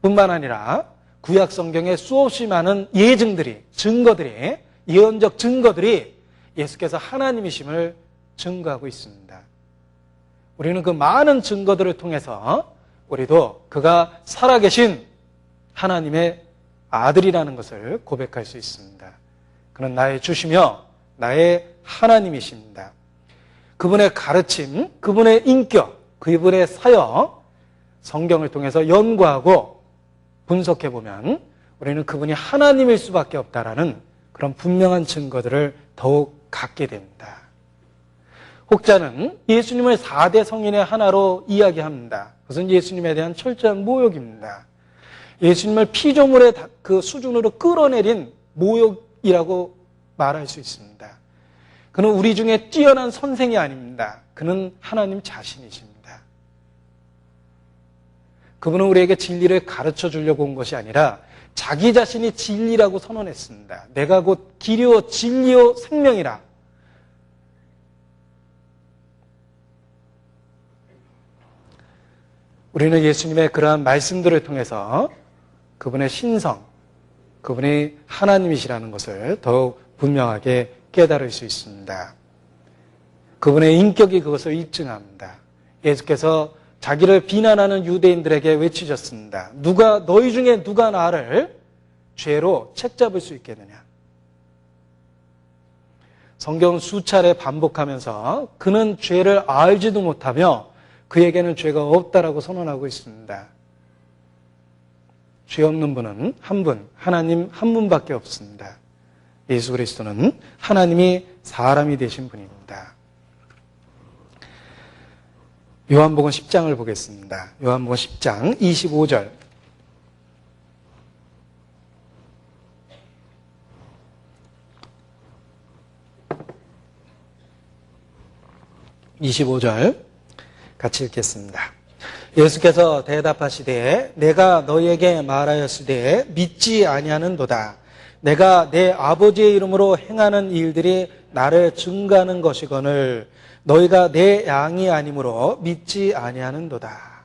뿐만 아니라 구약 성경에 수없이 많은 예증들이, 증거들이, 예언적 증거들이 예수께서 하나님이심을 증거하고 있습니다. 우리는 그 많은 증거들을 통해서 우리도 그가 살아계신 하나님의 아들이라는 것을 고백할 수 있습니다. 그는 나의 주시며 나의 하나님이십니다. 그분의 가르침, 그분의 인격, 그분의 사역, 성경을 통해서 연구하고 분석해보면 우리는 그분이 하나님일 수밖에 없다라는 그런 분명한 증거들을 더욱 갖게 됩니다. 혹자는 예수님을 4대 성인의 하나로 이야기합니다. 그것은 예수님에 대한 철저한 모욕입니다. 예수님을 피조물의 그 수준으로 끌어내린 모욕이라고 말할 수 있습니다. 그는 우리 중에 뛰어난 선생이 아닙니다. 그는 하나님 자신이십니다. 그분은 우리에게 진리를 가르쳐 주려고 온 것이 아니라 자기 자신이 진리라고 선언했습니다. 내가 곧 길이요 진리요 생명이라. 우리는 예수님의 그러한 말씀들을 통해서 그분의 신성, 그분이 하나님이시라는 것을 더욱 분명하게 깨달을 수 있습니다. 그분의 인격이 그것을 입증합니다. 예수께서 자기를 비난하는 유대인들에게 외치셨습니다. 너희 중에 누가 나를 죄로 책잡을 수 있겠느냐? 성경은 수차례 반복하면서 그는 죄를 알지도 못하며 그에게는 죄가 없다라고 선언하고 있습니다. 죄 없는 분은 한 분, 하나님 한 분밖에 없습니다. 예수 그리스도는 하나님이 사람이 되신 분입니다. 요한복음 10장을 보겠습니다. 요한복음 10장 25절. 같이 읽겠습니다. 예수께서 대답하시되 내가 너희에게 말하였으되 믿지 아니하는도다. 내가 내 아버지의 이름으로 행하는 일들이 나를 증거하는 것이거늘 너희가 내 양이 아니므로 믿지 아니하는도다.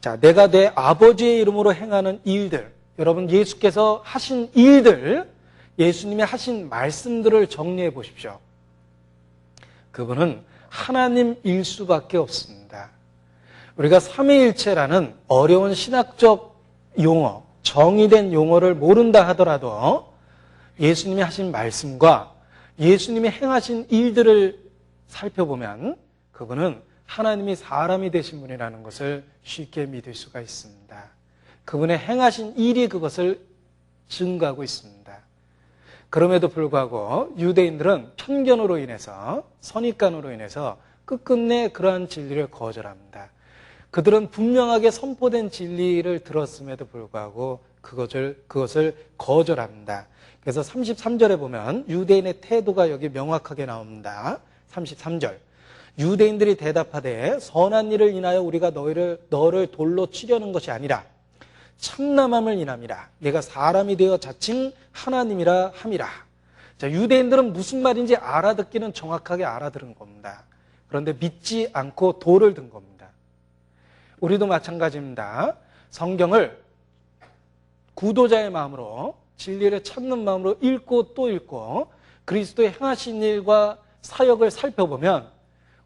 자, 내가 내 아버지의 이름으로 행하는 일들, 여러분 예수께서 하신 일들, 예수님이 하신 말씀들을 정리해 보십시오. 그분은 하나님일 수밖에 없습니다. 우리가 삼위일체라는 어려운 신학적 용어, 정의된 용어를 모른다 하더라도 예수님이 하신 말씀과 예수님이 행하신 일들을 살펴보면 그분은 하나님이 사람이 되신 분이라는 것을 쉽게 믿을 수가 있습니다. 그분의 행하신 일이 그것을 증거하고 있습니다. 그럼에도 불구하고 유대인들은 편견으로 인해서, 선입관으로 인해서 끝끝내 그러한 진리를 거절합니다. 그들은 분명하게 선포된 진리를 들었음에도 불구하고 그것을 거절합니다. 그래서 33절에 보면 유대인의 태도가 여기 명확하게 나옵니다. 33절. 유대인들이 대답하되 선한 일을 인하여 우리가 너를 돌로 치려는 것이 아니라 참남함을 인함이라. 내가 사람이 되어 자칭 하나님이라 함이라. 자, 유대인들은 무슨 말인지 알아듣기는 정확하게 알아들은 겁니다. 그런데 믿지 않고 돌을 든 겁니다. 우리도 마찬가지입니다. 성경을 구도자의 마음으로, 진리를 찾는 마음으로 읽고 또 읽고 그리스도의 행하신 일과 사역을 살펴보면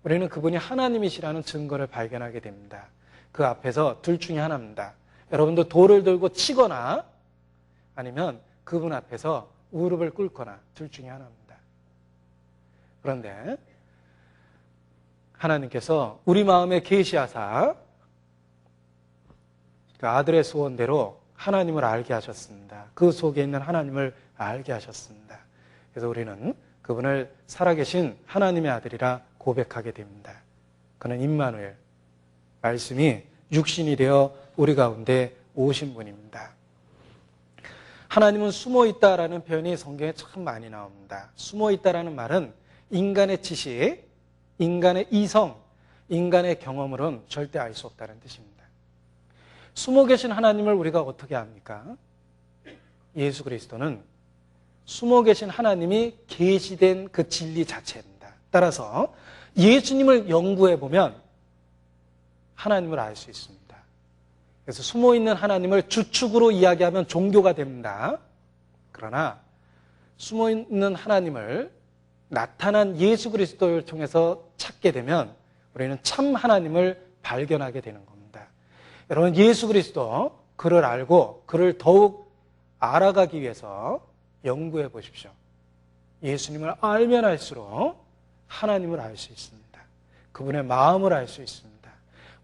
우리는 그분이 하나님이시라는 증거를 발견하게 됩니다. 그 앞에서 둘 중에 하나입니다. 여러분도 돌을 들고 치거나 아니면 그분 앞에서 무릎을 꿇거나 둘 중에 하나입니다. 그런데 하나님께서 우리 마음에 계시하사 그 아들의 소원대로 하나님을 알게 하셨습니다. 그 속에 있는 하나님을 알게 하셨습니다. 그래서 우리는 그분을 살아계신 하나님의 아들이라 고백하게 됩니다. 그는 임마누엘, 말씀이 육신이 되어 우리 가운데 오신 분입니다. 하나님은 숨어있다라는 표현이 성경에 참 많이 나옵니다. 숨어있다라는 말은 인간의 지식, 인간의 이성, 인간의 경험으로는 절대 알 수 없다는 뜻입니다. 숨어 계신 하나님을 우리가 어떻게 압니까? 예수 그리스도는 숨어 계신 하나님이 계시된 그 진리 자체입니다. 따라서 예수님을 연구해 보면 하나님을 알 수 있습니다. 그래서 숨어 있는 하나님을 주축으로 이야기하면 종교가 됩니다. 그러나 숨어 있는 하나님을 나타난 예수 그리스도를 통해서 찾게 되면 우리는 참 하나님을 발견하게 되는 겁니다. 여러분, 예수 그리스도 그를 알고 그를 더욱 알아가기 위해서 연구해 보십시오. 예수님을 알면 알수록 하나님을 알 수 있습니다. 그분의 마음을 알 수 있습니다.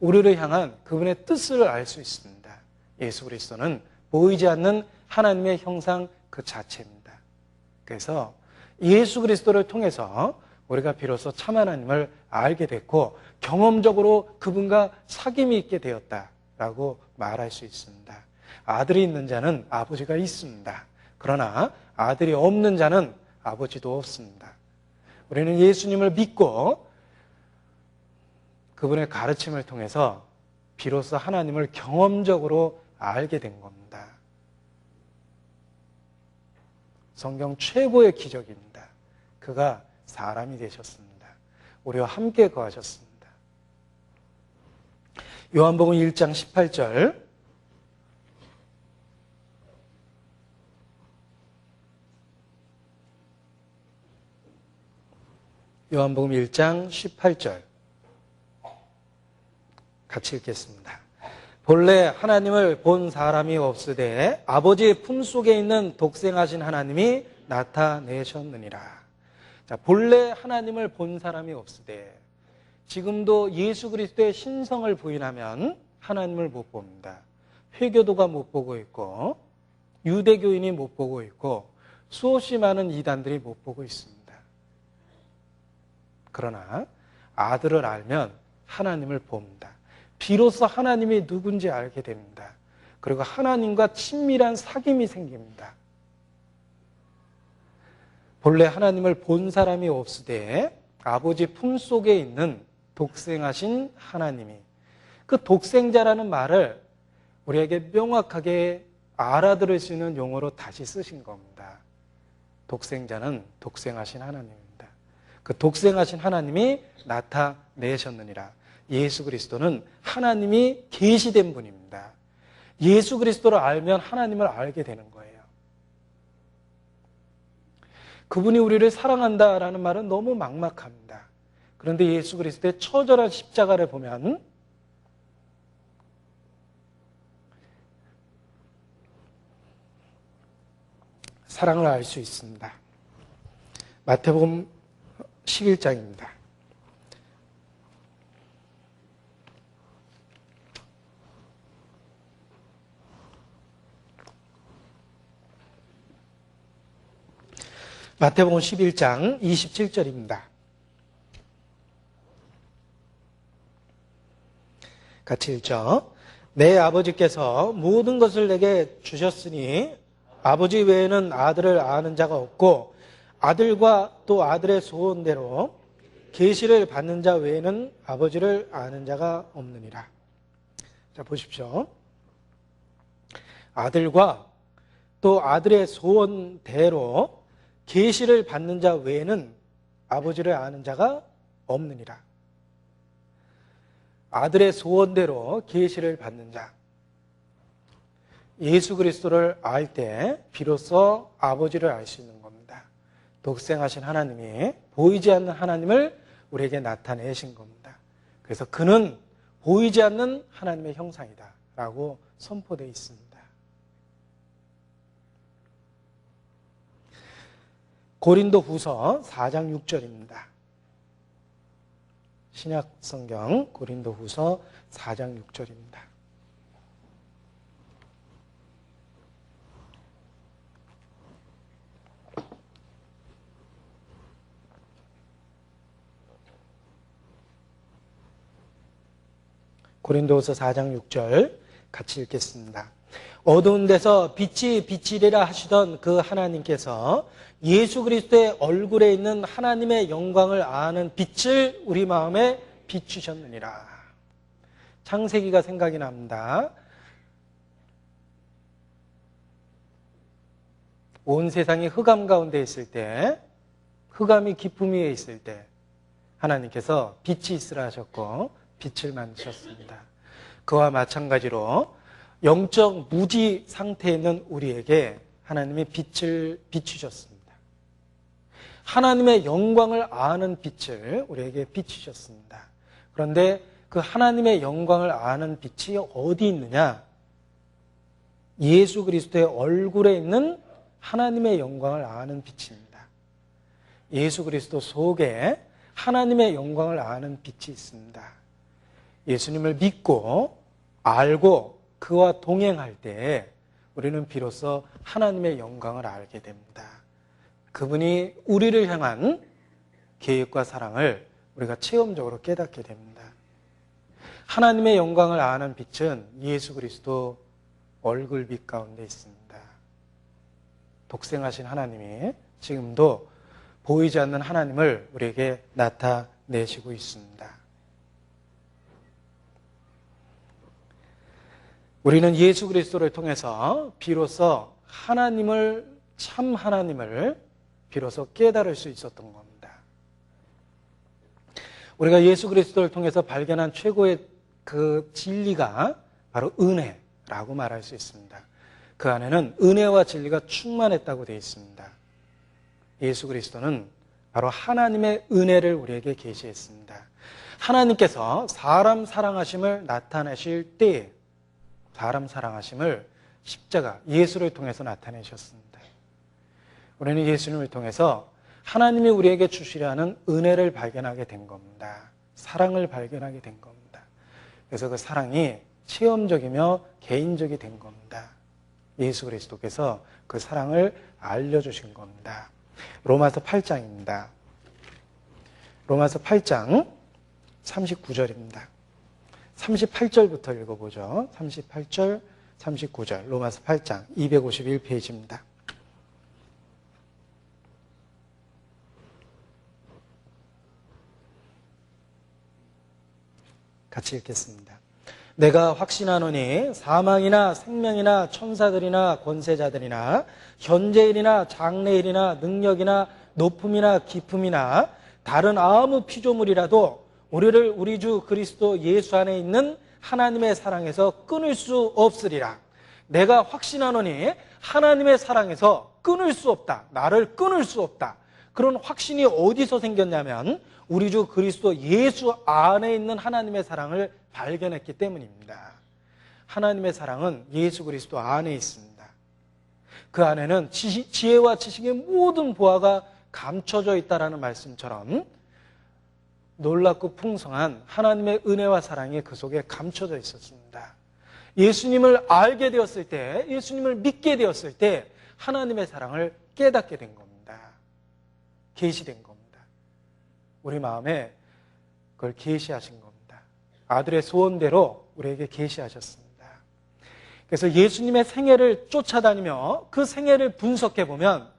우리를 향한 그분의 뜻을 알 수 있습니다. 예수 그리스도는 보이지 않는 하나님의 형상 그 자체입니다. 그래서 예수 그리스도를 통해서 우리가 비로소 참 하나님을 알게 됐고 경험적으로 그분과 사귐이 있게 되었다라고 말할 수 있습니다. 아들이 있는 자는 아버지가 있습니다. 그러나 아들이 없는 자는 아버지도 없습니다. 우리는 예수님을 믿고 그분의 가르침을 통해서 비로소 하나님을 경험적으로 알게 된 겁니다. 성경 최고의 기적입니다. 그가 사람이 되셨습니다. 우리와 함께 거하셨습니다. 요한복음 1장 18절 요한복음 1장 18절 같이 읽겠습니다. 본래 하나님을 본 사람이 없으되 아버지의 품속에 있는 독생하신 하나님이 나타내셨느니라. 자, 본래 하나님을 본 사람이 없으되, 지금도 예수 그리스도의 신성을 부인하면 하나님을 못 봅니다. 회교도가 못 보고 있고 유대교인이 못 보고 있고 수없이 많은 이단들이 못 보고 있습니다. 그러나 아들을 알면 하나님을 봅니다. 비로소 하나님이 누군지 알게 됩니다. 그리고 하나님과 친밀한 사귐이 생깁니다. 본래 하나님을 본 사람이 없으되 아버지 품속에 있는 독생하신 하나님이, 그 독생자라는 말을 우리에게 명확하게 알아들을 수 있는 용어로 다시 쓰신 겁니다. 독생자는 독생하신 하나님입니다. 그 독생하신 하나님이 나타내셨느니라. 예수 그리스도는 하나님이 계시된 분입니다. 예수 그리스도를 알면 하나님을 알게 되는 거예요. 그분이 우리를 사랑한다라는 말은 너무 막막합니다. 그런데 예수 그리스도의 처절한 십자가를 보면 사랑을 알 수 있습니다. 마태복음 11장입니다. 마태복음 11장 27절입니다. 같이 읽죠. 내 아버지께서 모든 것을 내게 주셨으니 아버지 외에는 아들을 아는 자가 없고 아들과 또 아들의 소원대로 계시를 받는 자 외에는 아버지를 아는 자가 없느니라. 자, 보십시오. 아들과 또 아들의 소원대로 계시를 받는 자 외에는 아버지를 아는 자가 없느니라. 아들의 소원대로 계시를 받는 자. 예수 그리스도를 알 때 비로소 아버지를 알 수 있는 겁니다. 독생하신 하나님이 보이지 않는 하나님을 우리에게 나타내신 겁니다. 그래서 그는 보이지 않는 하나님의 형상이다 라고 선포되어 있습니다. 고린도 후서 4장 6절입니다. 신약 성경 고린도 후서 4장 6절입니다. 고린도후서 4장 6절 같이 읽겠습니다. 어두운 데서 빛이 비치리라 하시던 그 하나님께서 예수 그리스도의 얼굴에 있는 하나님의 영광을 아는 빛을 우리 마음에 비추셨느니라. 창세기가 생각이 납니다. 온 세상이 흑암 가운데 있을 때, 흑암이 깊음 위에 있을 때 하나님께서 빛이 있으라 하셨고 빛을 만드셨습니다. 그와 마찬가지로 영적 무지 상태에 있는 우리에게 하나님이 빛을 비추셨습니다. 하나님의 영광을 아는 빛을 우리에게 비추셨습니다. 그런데 그 하나님의 영광을 아는 빛이 어디 있느냐? 예수 그리스도의 얼굴에 있는 하나님의 영광을 아는 빛입니다. 예수 그리스도 속에 하나님의 영광을 아는 빛이 있습니다. 예수님을 믿고 알고 그와 동행할 때 우리는 비로소 하나님의 영광을 알게 됩니다. 그분이 우리를 향한 계획과 사랑을 우리가 체험적으로 깨닫게 됩니다. 하나님의 영광을 아는 빛은 예수 그리스도 얼굴빛 가운데 있습니다. 독생하신 하나님이 지금도 보이지 않는 하나님을 우리에게 나타내시고 있습니다. 우리는 예수 그리스도를 통해서 비로소 하나님을, 참 하나님을 비로소 깨달을 수 있었던 겁니다. 우리가 예수 그리스도를 통해서 발견한 최고의 그 진리가 바로 은혜라고 말할 수 있습니다. 그 안에는 은혜와 진리가 충만했다고 되어 있습니다. 예수 그리스도는 바로 하나님의 은혜를 우리에게 계시했습니다. 하나님께서 사람 사랑하심을 나타내실 때 사람 사랑하심을 십자가, 예수를 통해서 나타내셨습니다. 우리는 예수님을 통해서 하나님이 우리에게 주시려 하는 은혜를 발견하게 된 겁니다. 사랑을 발견하게 된 겁니다. 그래서 그 사랑이 체험적이며 개인적이 된 겁니다. 예수 그리스도께서 그 사랑을 알려주신 겁니다. 로마서 8장입니다. 로마서 8장 39절입니다. 38절부터 읽어보죠. 38절, 39절, 로마서 8장 251페이지입니다. 같이 읽겠습니다. 내가 확신하노니 사망이나 생명이나 천사들이나 권세자들이나 현재일이나 장래일이나 능력이나 높음이나 깊음이나 다른 아무 피조물이라도 우리를 우리 주 그리스도 예수 안에 있는 하나님의 사랑에서 끊을 수 없으리라. 내가 확신하노니 하나님의 사랑에서 끊을 수 없다. 나를 끊을 수 없다. 그런 확신이 어디서 생겼냐면 우리 주 그리스도 예수 안에 있는 하나님의 사랑을 발견했기 때문입니다. 하나님의 사랑은 예수 그리스도 안에 있습니다. 그 안에는 지혜와 지식의 모든 보화가 감춰져 있다라는 말씀처럼 놀랍고 풍성한 하나님의 은혜와 사랑이 그 속에 감춰져 있었습니다. 예수님을 알게 되었을 때, 예수님을 믿게 되었을 때 하나님의 사랑을 깨닫게 된 겁니다. 계시된 겁니다. 우리 마음에 그걸 계시하신 겁니다. 아들의 소원대로 우리에게 계시하셨습니다. 그래서 예수님의 생애를 쫓아다니며 그 생애를 분석해 보면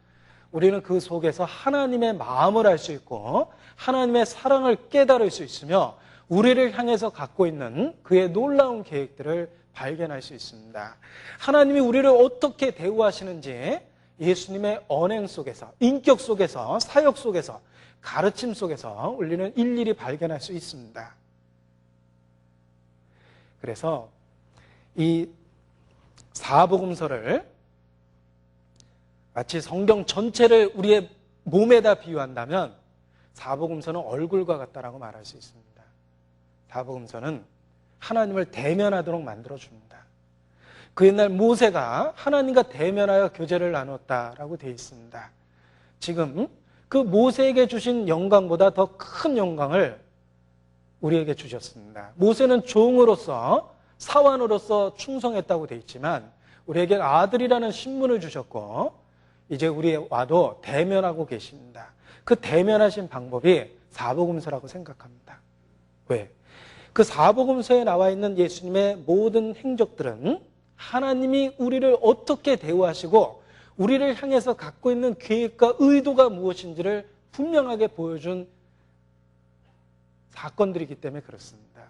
우리는 그 속에서 하나님의 마음을 알 수 있고 하나님의 사랑을 깨달을 수 있으며 우리를 향해서 갖고 있는 그의 놀라운 계획들을 발견할 수 있습니다. 하나님이 우리를 어떻게 대우하시는지 예수님의 언행 속에서, 인격 속에서, 사역 속에서, 가르침 속에서 우리는 일일이 발견할 수 있습니다. 그래서 이 사복음서를 마치 성경 전체를 우리의 몸에다 비유한다면 사복음서는 얼굴과 같다라고 말할 수 있습니다. 사복음서는 하나님을 대면하도록 만들어줍니다. 그 옛날 모세가 하나님과 대면하여 교제를 나눴다라고 되어 있습니다. 지금 그 모세에게 주신 영광보다 더 큰 영광을 우리에게 주셨습니다. 모세는 종으로서 사환으로서 충성했다고 되어 있지만 우리에게 아들이라는 신분을 주셨고 이제 우리 와도 대면하고 계십니다. 그 대면하신 방법이 사복음서라고 생각합니다. 왜? 그 사복음서에 나와 있는 예수님의 모든 행적들은 하나님이 우리를 어떻게 대우하시고 우리를 향해서 갖고 있는 계획과 의도가 무엇인지를 분명하게 보여준 사건들이기 때문에 그렇습니다.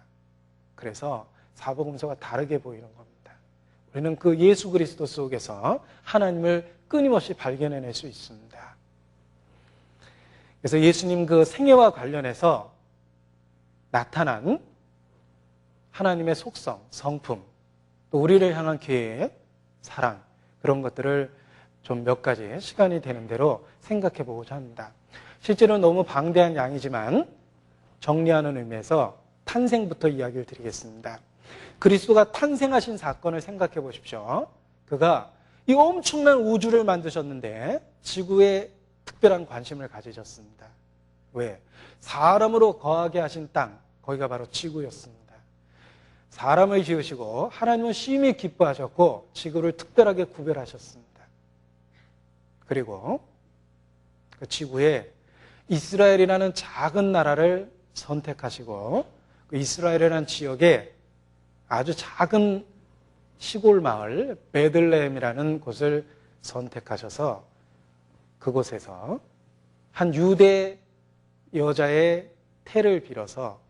그래서 사복음서가 다르게 보이는 겁니다. 우리는 그 예수 그리스도 속에서 하나님을 끊임없이 발견해낼 수 있습니다. 그래서 예수님 그 생애와 관련해서 나타난 하나님의 속성, 성품, 또 우리를 향한 계획, 사랑 그런 것들을 좀 몇 가지 시간이 되는 대로 생각해 보고자 합니다. 실제로 너무 방대한 양이지만 정리하는 의미에서 탄생부터 이야기를 드리겠습니다. 그리스도가 탄생하신 사건을 생각해 보십시오. 그가 이 엄청난 우주를 만드셨는데 지구에 특별한 관심을 가지셨습니다. 왜? 사람으로 거하게 하신 땅, 거기가 바로 지구였습니다. 사람을 지으시고 하나님은 심히 기뻐하셨고 지구를 특별하게 구별하셨습니다. 그리고 그 지구에 이스라엘이라는 작은 나라를 선택하시고 그 이스라엘이라는 지역에 아주 작은 시골 마을 베들레헴이라는 곳을 선택하셔서 그곳에서 한 유대 여자의 태를 빌어서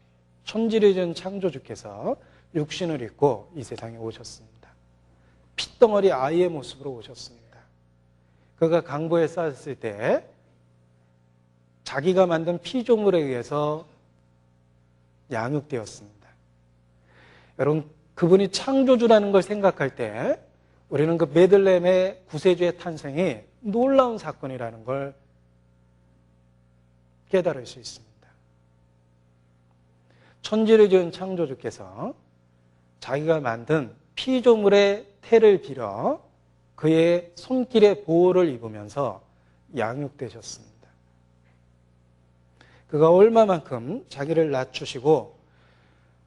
천지를 지은 창조주께서 육신을 입고 이 세상에 오셨습니다. 핏덩어리 아이의 모습으로 오셨습니다. 그가 강보에 쌓였을 때 자기가 만든 피조물에 의해서 양육되었습니다. 여러분, 그분이 창조주라는 걸 생각할 때 우리는 그 베들레헴의 구세주의 탄생이 놀라운 사건이라는 걸 깨달을 수 있습니다. 천지를 지은 창조주께서 자기가 만든 피조물의 태를 빌어 그의 손길에 보호를 입으면서 양육되셨습니다. 그가 얼마만큼 자기를 낮추시고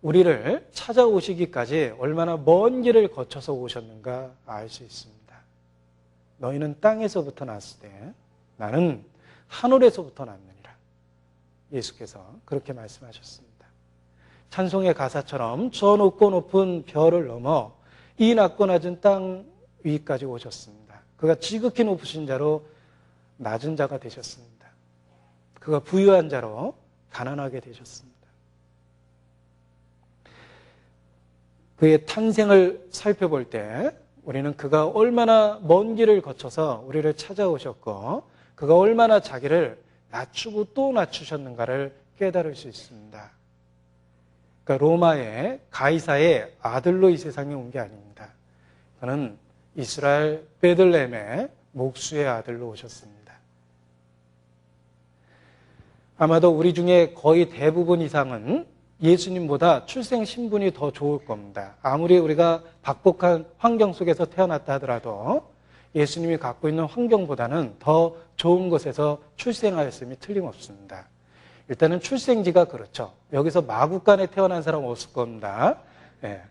우리를 찾아오시기까지 얼마나 먼 길을 거쳐서 오셨는가 알 수 있습니다. 너희는 땅에서부터 났을 때 나는 하늘에서부터 났느니라. 예수께서 그렇게 말씀하셨습니다. 찬송의 가사처럼 저 높고 높은 별을 넘어 이 낮고 낮은 땅 위까지 오셨습니다. 그가 지극히 높으신 자로 낮은 자가 되셨습니다. 그가 부유한 자로 가난하게 되셨습니다. 그의 탄생을 살펴볼 때 우리는 그가 얼마나 먼 길을 거쳐서 우리를 찾아오셨고 그가 얼마나 자기를 낮추고 또 낮추셨는가를 깨달을 수 있습니다. 그러니까 로마의 가이사의 아들로 이 세상에 온 게 아닙니다. 그는 이스라엘 베들레헴의 목수의 아들로 오셨습니다. 아마도 우리 중에 거의 대부분 이상은 예수님보다 출생 신분이 더 좋을 겁니다. 아무리 우리가 박복한 환경 속에서 태어났다 하더라도 예수님이 갖고 있는 환경보다는 더 좋은 곳에서 출생하였음이 틀림없습니다. 일단은 출생지가 그렇죠. 여기서 마국간에 태어난 사람 없을 겁니다. 예.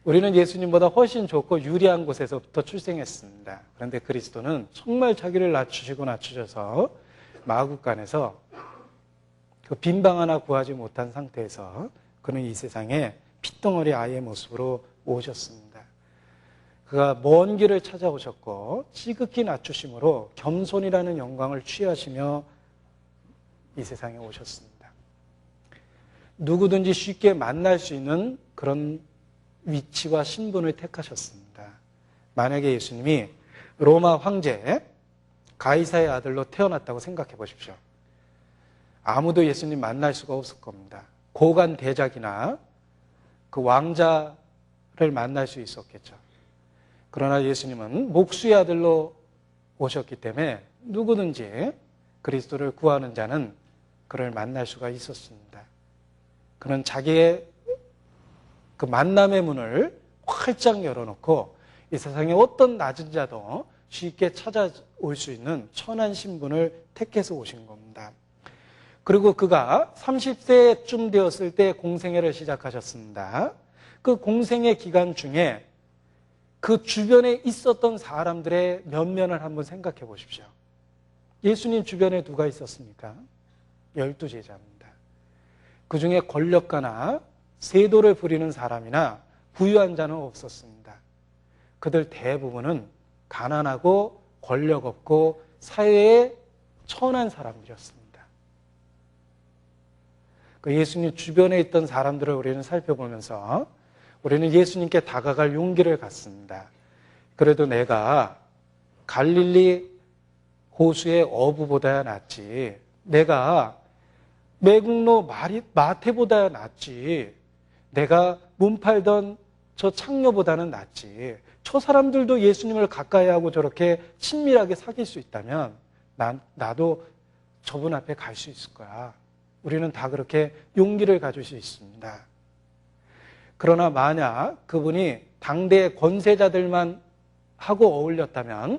우리는 예수님보다 훨씬 좋고 유리한 곳에서부터 출생했습니다. 그런데 그리스도는 정말 자기를 낮추시고 낮추셔서 마국간에서 그 빈방 하나 구하지 못한 상태에서 그는 이 세상에 핏덩어리 아이의 모습으로 오셨습니다. 그가 먼 길을 찾아오셨고 지극히 낮추심으로 겸손이라는 영광을 취하시며 이 세상에 오셨습니다. 누구든지 쉽게 만날 수 있는 그런 위치와 신분을 택하셨습니다. 만약에 예수님이 로마 황제 가이사의 아들로 태어났다고 생각해 보십시오. 아무도 예수님 만날 수가 없을 겁니다. 고관 대작이나 그 왕자를 만날 수 있었겠죠. 그러나 예수님은 목수의 아들로 오셨기 때문에 누구든지 그리스도를 구하는 자는 그를 만날 수가 있었습니다. 그는 자기의 그 만남의 문을 활짝 열어놓고 이 세상에 어떤 낮은 자도 쉽게 찾아올 수 있는 천한 신분을 택해서 오신 겁니다. 그리고 그가 30세쯤 되었을 때 공생애를 시작하셨습니다. 그 공생애 기간 중에 그 주변에 있었던 사람들의 면면을 한번 생각해 보십시오. 예수님 주변에 누가 있었습니까? 12제자입니다. 그 중에 권력가나 세도를 부리는 사람이나 부유한 자는 없었습니다. 그들 대부분은 가난하고 권력 없고 사회에 천한 사람들이었습니다. 그 예수님 주변에 있던 사람들을 우리는 살펴보면서 우리는 예수님께 다가갈 용기를 갖습니다. 그래도 내가 갈릴리 호수의 어부보다야 낫지, 내가 매국노 마태보다야 낫지, 내가 몸 팔던 저 창녀보다는 낫지, 저 사람들도 예수님을 가까이 하고 저렇게 친밀하게 사귈 수 있다면 나도 저분 앞에 갈 수 있을 거야. 우리는 다 그렇게 용기를 가질 수 있습니다. 그러나 만약 그분이 당대의 권세자들만 하고 어울렸다면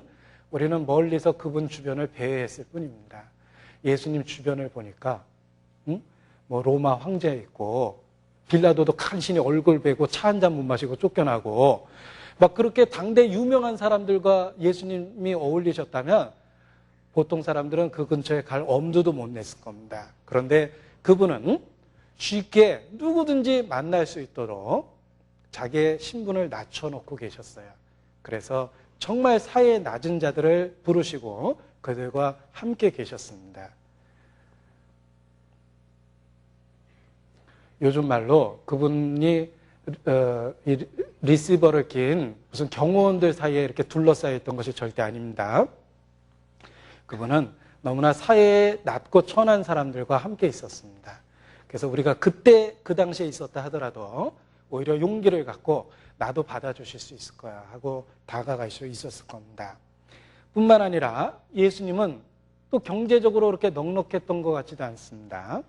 우리는 멀리서 그분 주변을 배회했을 뿐입니다. 예수님 주변을 보니까 뭐 로마 황제 있고 빌라도도 간신히 얼굴 베고 차 한 잔 못 마시고 쫓겨나고 막 그렇게 당대 유명한 사람들과 예수님이 어울리셨다면 보통 사람들은 그 근처에 갈 엄두도 못 냈을 겁니다. 그런데 그분은 쉽게 누구든지 만날 수 있도록 자기의 신분을 낮춰놓고 계셨어요. 그래서 정말 사회의 낮은 자들을 부르시고 그들과 함께 계셨습니다. 요즘 말로 그분이 리시버를 낀 무슨 경호원들 사이에 이렇게 둘러싸여 있던 것이 절대 아닙니다. 그분은 너무나 사회에 낮고 천한 사람들과 함께 있었습니다. 그래서 우리가 그때 그 당시에 있었다 하더라도 오히려 용기를 갖고 나도 받아주실 수 있을 거야 하고 다가갈 수 있었을 겁니다. 뿐만 아니라 예수님은 또 경제적으로 그렇게 넉넉했던 것 같지도 않습니다.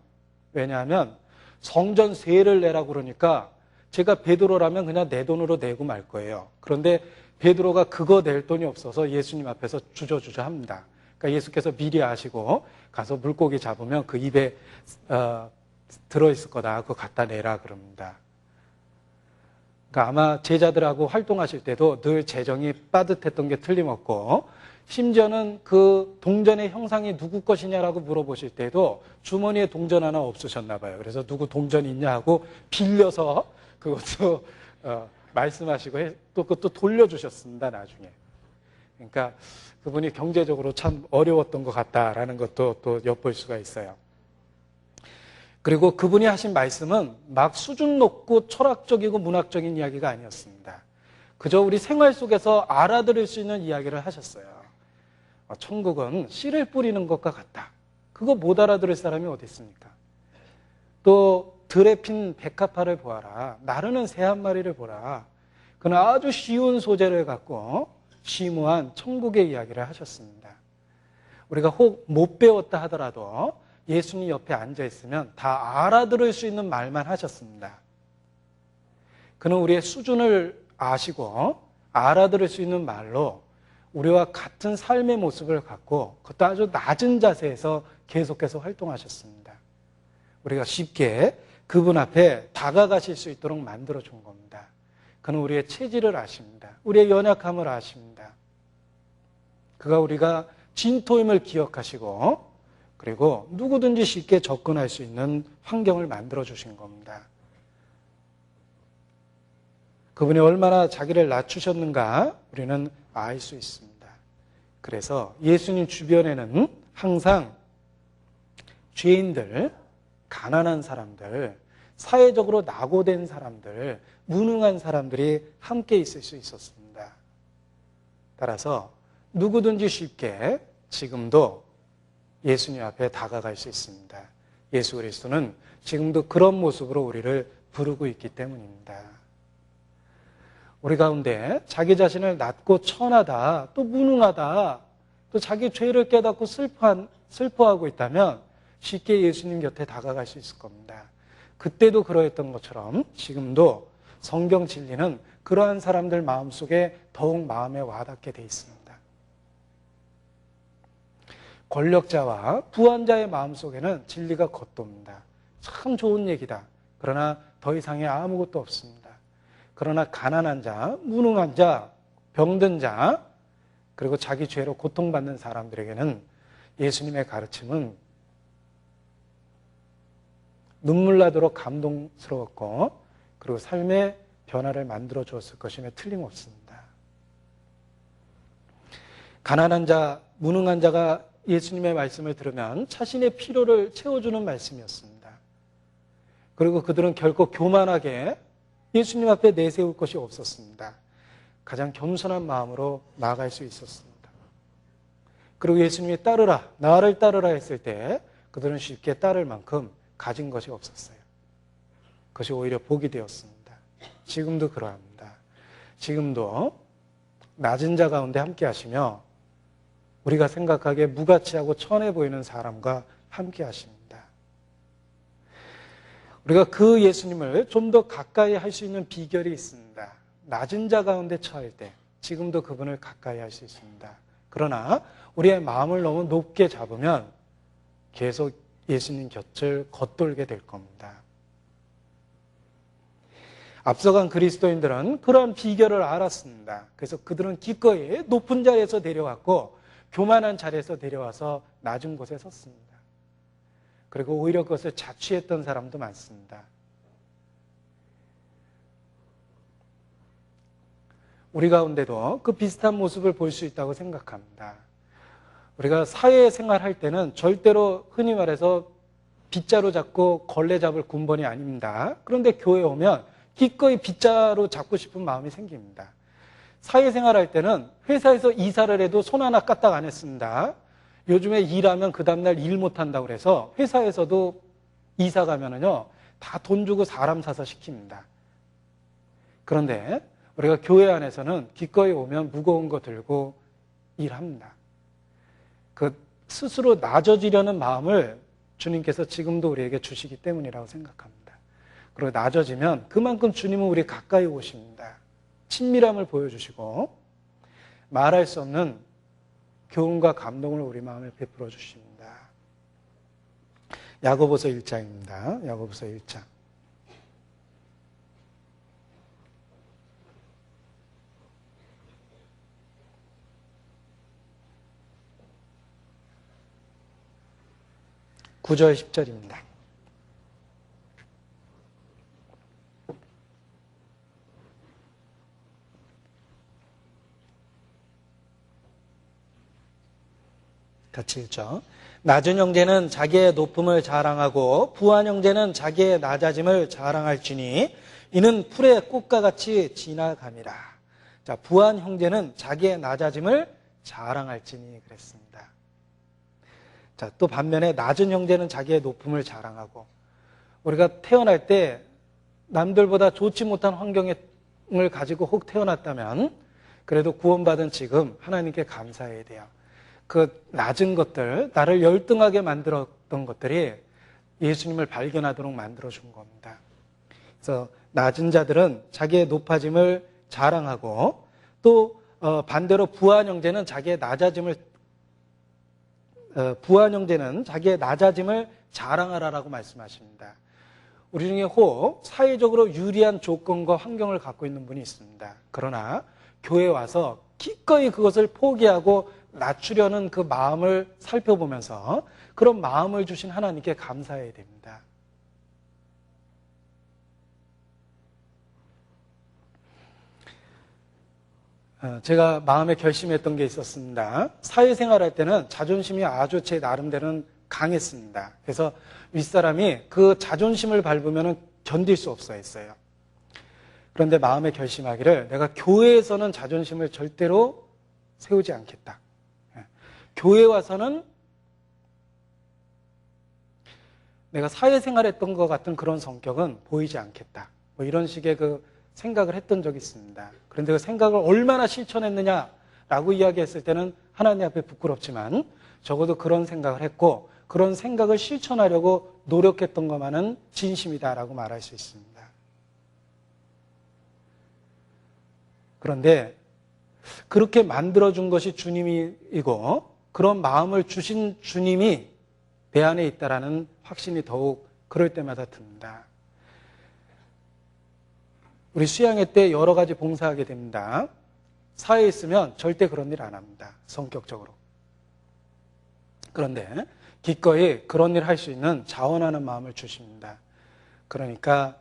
왜냐하면 성전 세를 내라고 그러니까 제가 베드로라면 그냥 내 돈으로 내고 말 거예요. 그런데 베드로가 그거 낼 돈이 없어서 예수님 앞에서 주저주저 합니다. 그러니까 예수께서 미리 아시고 가서 물고기 잡으면 그 입에 들어있을 거다. 그거 갖다 내라 그럽니다. 그러니까 아마 제자들하고 활동하실 때도 늘 재정이 빠듯했던 게 틀림없고 심지어는 그 동전의 형상이 누구 것이냐라고 물어보실 때도 주머니에 동전 하나 없으셨나 봐요. 그래서 누구 동전 있냐 하고 빌려서 그것도 말씀하시고 또 그것도 돌려주셨습니다. 나중에. 그러니까 그분이 경제적으로 참 어려웠던 것 같다라는 것도 또 엿볼 수가 있어요. 그리고 그분이 하신 말씀은 막 수준 높고 철학적이고 문학적인 이야기가 아니었습니다. 그저 우리 생활 속에서 알아들을 수 있는 이야기를 하셨어요. 천국은 씨를 뿌리는 것과 같다. 그거 못 알아들을 사람이 어디 있습니까? 또 들에 핀 백합화를 보아라. 나르는 새 한 마리를 보라. 그는 아주 쉬운 소재를 갖고 심오한 천국의 이야기를 하셨습니다. 우리가 혹 못 배웠다 하더라도 예수님 옆에 앉아 있으면 다 알아들을 수 있는 말만 하셨습니다. 그는 우리의 수준을 아시고 알아들을 수 있는 말로 우리와 같은 삶의 모습을 갖고 그것도 아주 낮은 자세에서 계속해서 활동하셨습니다. 우리가 쉽게 그분 앞에 다가가실 수 있도록 만들어준 겁니다. 그는 우리의 체질을 아십니다. 우리의 연약함을 아십니다. 그가 우리가 진토임을 기억하시고 그리고 누구든지 쉽게 접근할 수 있는 환경을 만들어주신 겁니다. 그분이 얼마나 자기를 낮추셨는가 우리는 알 수 있습니다. 그래서 예수님 주변에는 항상 죄인들, 가난한 사람들, 사회적으로 낙오된 사람들, 무능한 사람들이 함께 있을 수 있었습니다. 따라서 누구든지 쉽게 지금도 예수님 앞에 다가갈 수 있습니다. 예수 그리스도는 지금도 그런 모습으로 우리를 부르고 있기 때문입니다. 우리 가운데 자기 자신을 낮고 천하다, 또 무능하다, 또 자기 죄를 깨닫고 슬퍼하고 있다면 쉽게 예수님 곁에 다가갈 수 있을 겁니다. 그때도 그러했던 것처럼 지금도 성경 진리는 그러한 사람들 마음속에 더욱 마음에 와닿게 돼 있습니다. 권력자와 부한자의 마음속에는 진리가 겉돕니다. 참 좋은 얘기다. 그러나 더 이상의 아무것도 없습니다. 그러나 가난한 자, 무능한 자, 병든 자, 그리고 자기 죄로 고통받는 사람들에게는 예수님의 가르침은 눈물 나도록 감동스러웠고 그리고 삶의 변화를 만들어 주었을 것임에 틀림없습니다. 가난한 자, 무능한 자가 예수님의 말씀을 들으면 자신의 필요를 채워주는 말씀이었습니다. 그리고 그들은 결코 교만하게 예수님 앞에 내세울 것이 없었습니다. 가장 겸손한 마음으로 나아갈 수 있었습니다. 그리고 예수님이 따르라, 나를 따르라 했을 때 그들은 쉽게 따를 만큼 가진 것이 없었어요. 그것이 오히려 복이 되었습니다. 지금도 그러합니다. 지금도 낮은 자 가운데 함께 하시며 우리가 생각하기에 무가치하고 천해 보이는 사람과 함께 하십니다. 우리가 그 예수님을 좀 더 가까이 할 수 있는 비결이 있습니다. 낮은 자 가운데 처할 때 지금도 그분을 가까이 할 수 있습니다. 그러나 우리의 마음을 너무 높게 잡으면 계속 예수님 곁을 겉돌게 될 겁니다. 앞서간 그리스도인들은 그런 비결을 알았습니다. 그래서 그들은 기꺼이 높은 자리에서 데려왔고 교만한 자리에서 데려와서 낮은 곳에 섰습니다. 그리고 오히려 그것을 자취했던 사람도 많습니다. 우리 가운데도 그 비슷한 모습을 볼 수 있다고 생각합니다. 우리가 사회생활 할 때는 절대로 흔히 말해서 빗자루 잡고 걸레 잡을 군번이 아닙니다. 그런데 교회에 오면 기꺼이 빗자루 잡고 싶은 마음이 생깁니다. 사회생활 할 때는 회사에서 이사를 해도 손 하나 까딱 안 했습니다. 요즘에 일하면 그 다음날 일 못한다고 그래서 회사에서도 이사 가면은요, 다 돈 주고 사람 사서 시킵니다. 그런데 우리가 교회 안에서는 기꺼이 오면 무거운 거 들고 일합니다. 그 스스로 낮아지려는 마음을 주님께서 지금도 우리에게 주시기 때문이라고 생각합니다. 그리고 낮아지면 그만큼 주님은 우리 가까이 오십니다. 친밀함을 보여주시고 말할 수 없는 교훈과 감동을 우리 마음에 베풀어 주십니다. 야고보서 1장입니다. 야고보서 1장. (9절) (10절입니다) 같이 읽죠. 낮은 형제는 자기의 높음을 자랑하고 부한 형제는 자기의 낮아짐을 자랑할지니 이는 풀의 꽃과 같이 지나감이라. 자, 부한 형제는 자기의 낮아짐을 자랑할지니 그랬습니다. 자, 또 반면에 낮은 형제는 자기의 높음을 자랑하고 우리가 태어날 때 남들보다 좋지 못한 환경을 가지고 혹 태어났다면 그래도 구원받은 지금 하나님께 감사해야 돼요. 그 낮은 것들, 나를 열등하게 만들었던 것들이 예수님을 발견하도록 만들어준 겁니다. 그래서 낮은 자들은 자기의 높아짐을 자랑하고 또 반대로 부한 형제는 자기의 낮아짐을 자랑하라라고 말씀하십니다. 우리 중에 혹 사회적으로 유리한 조건과 환경을 갖고 있는 분이 있습니다. 그러나 교회에 와서 기꺼이 그것을 포기하고 낮추려는 그 마음을 살펴보면서 그런 마음을 주신 하나님께 감사해야 됩니다. 제가 마음에 결심했던 게 있었습니다. 사회생활할 때는 자존심이 아주 제 나름대로는 강했습니다. 그래서 윗사람이 그 자존심을 밟으면 견딜 수 없어 했어요. 그런데 마음에 결심하기를 내가 교회에서는 자존심을 절대로 세우지 않겠다. 교회에 와서는 내가 사회생활했던 것 같은 그런 성격은 보이지 않겠다. 뭐 이런 식의 그 생각을 했던 적이 있습니다. 그런데 그 생각을 얼마나 실천했느냐라고 이야기했을 때는 하나님 앞에 부끄럽지만 적어도 그런 생각을 했고 그런 생각을 실천하려고 노력했던 것만은 진심이다라고 말할 수 있습니다. 그런데 그렇게 만들어준 것이 주님이고 그런 마음을 주신 주님이 내 안에 있다라는 확신이 더욱 그럴 때마다 듭니다. 우리 수양회 때 여러 가지 봉사하게 됩니다. 사회에 있으면 절대 그런 일 안 합니다. 성격적으로. 그런데 기꺼이 그런 일 할 수 있는 자원하는 마음을 주십니다. 그러니까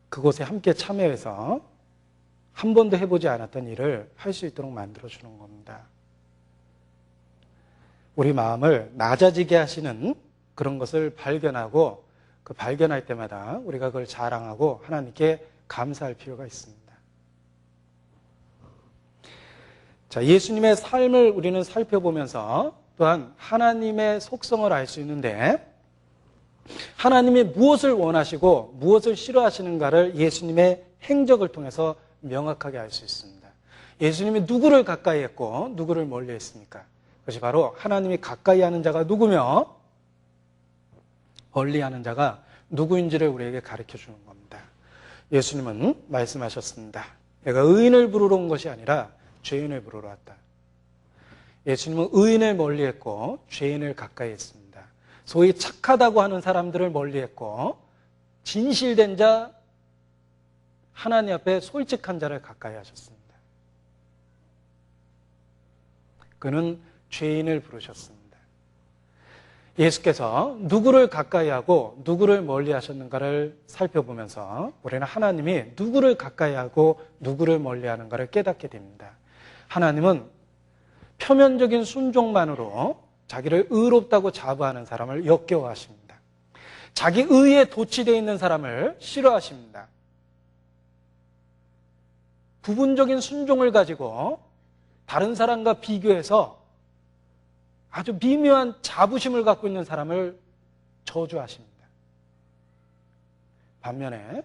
그곳에 함께 참여해서 한 번도 해보지 않았던 일을 할 수 있도록 만들어주는 겁니다. 우리 마음을 낮아지게 하시는 그런 것을 발견하고 그 발견할 때마다 우리가 그걸 자랑하고 하나님께 감사할 필요가 있습니다. 자, 예수님의 삶을 우리는 살펴보면서 또한 하나님의 속성을 알 수 있는데 하나님이 무엇을 원하시고 무엇을 싫어하시는가를 예수님의 행적을 통해서 명확하게 알 수 있습니다. 예수님이 누구를 가까이 했고 누구를 멀리 했습니까? 그것이 바로 하나님이 가까이 하는 자가 누구며 멀리 하는 자가 누구인지를 우리에게 가르쳐 주는 겁니다. 예수님은 말씀하셨습니다. 내가 의인을 부르러 온 것이 아니라 죄인을 부르러 왔다. 예수님은 의인을 멀리했고 죄인을 가까이 했습니다. 소위 착하다고 하는 사람들을 멀리했고 진실된 자, 하나님 앞에 솔직한 자를 가까이 하셨습니다. 그는 죄인을 부르셨습니다. 예수께서 누구를 가까이 하고 누구를 멀리 하셨는가를 살펴보면서 우리는 하나님이 누구를 가까이 하고 누구를 멀리 하는가를 깨닫게 됩니다. 하나님은 표면적인 순종만으로 자기를 의롭다고 자부하는 사람을 역겨워하십니다. 자기 의에 도취되어 있는 사람을 싫어하십니다. 부분적인 순종을 가지고 다른 사람과 비교해서 아주 미묘한 자부심을 갖고 있는 사람을 저주하십니다. 반면에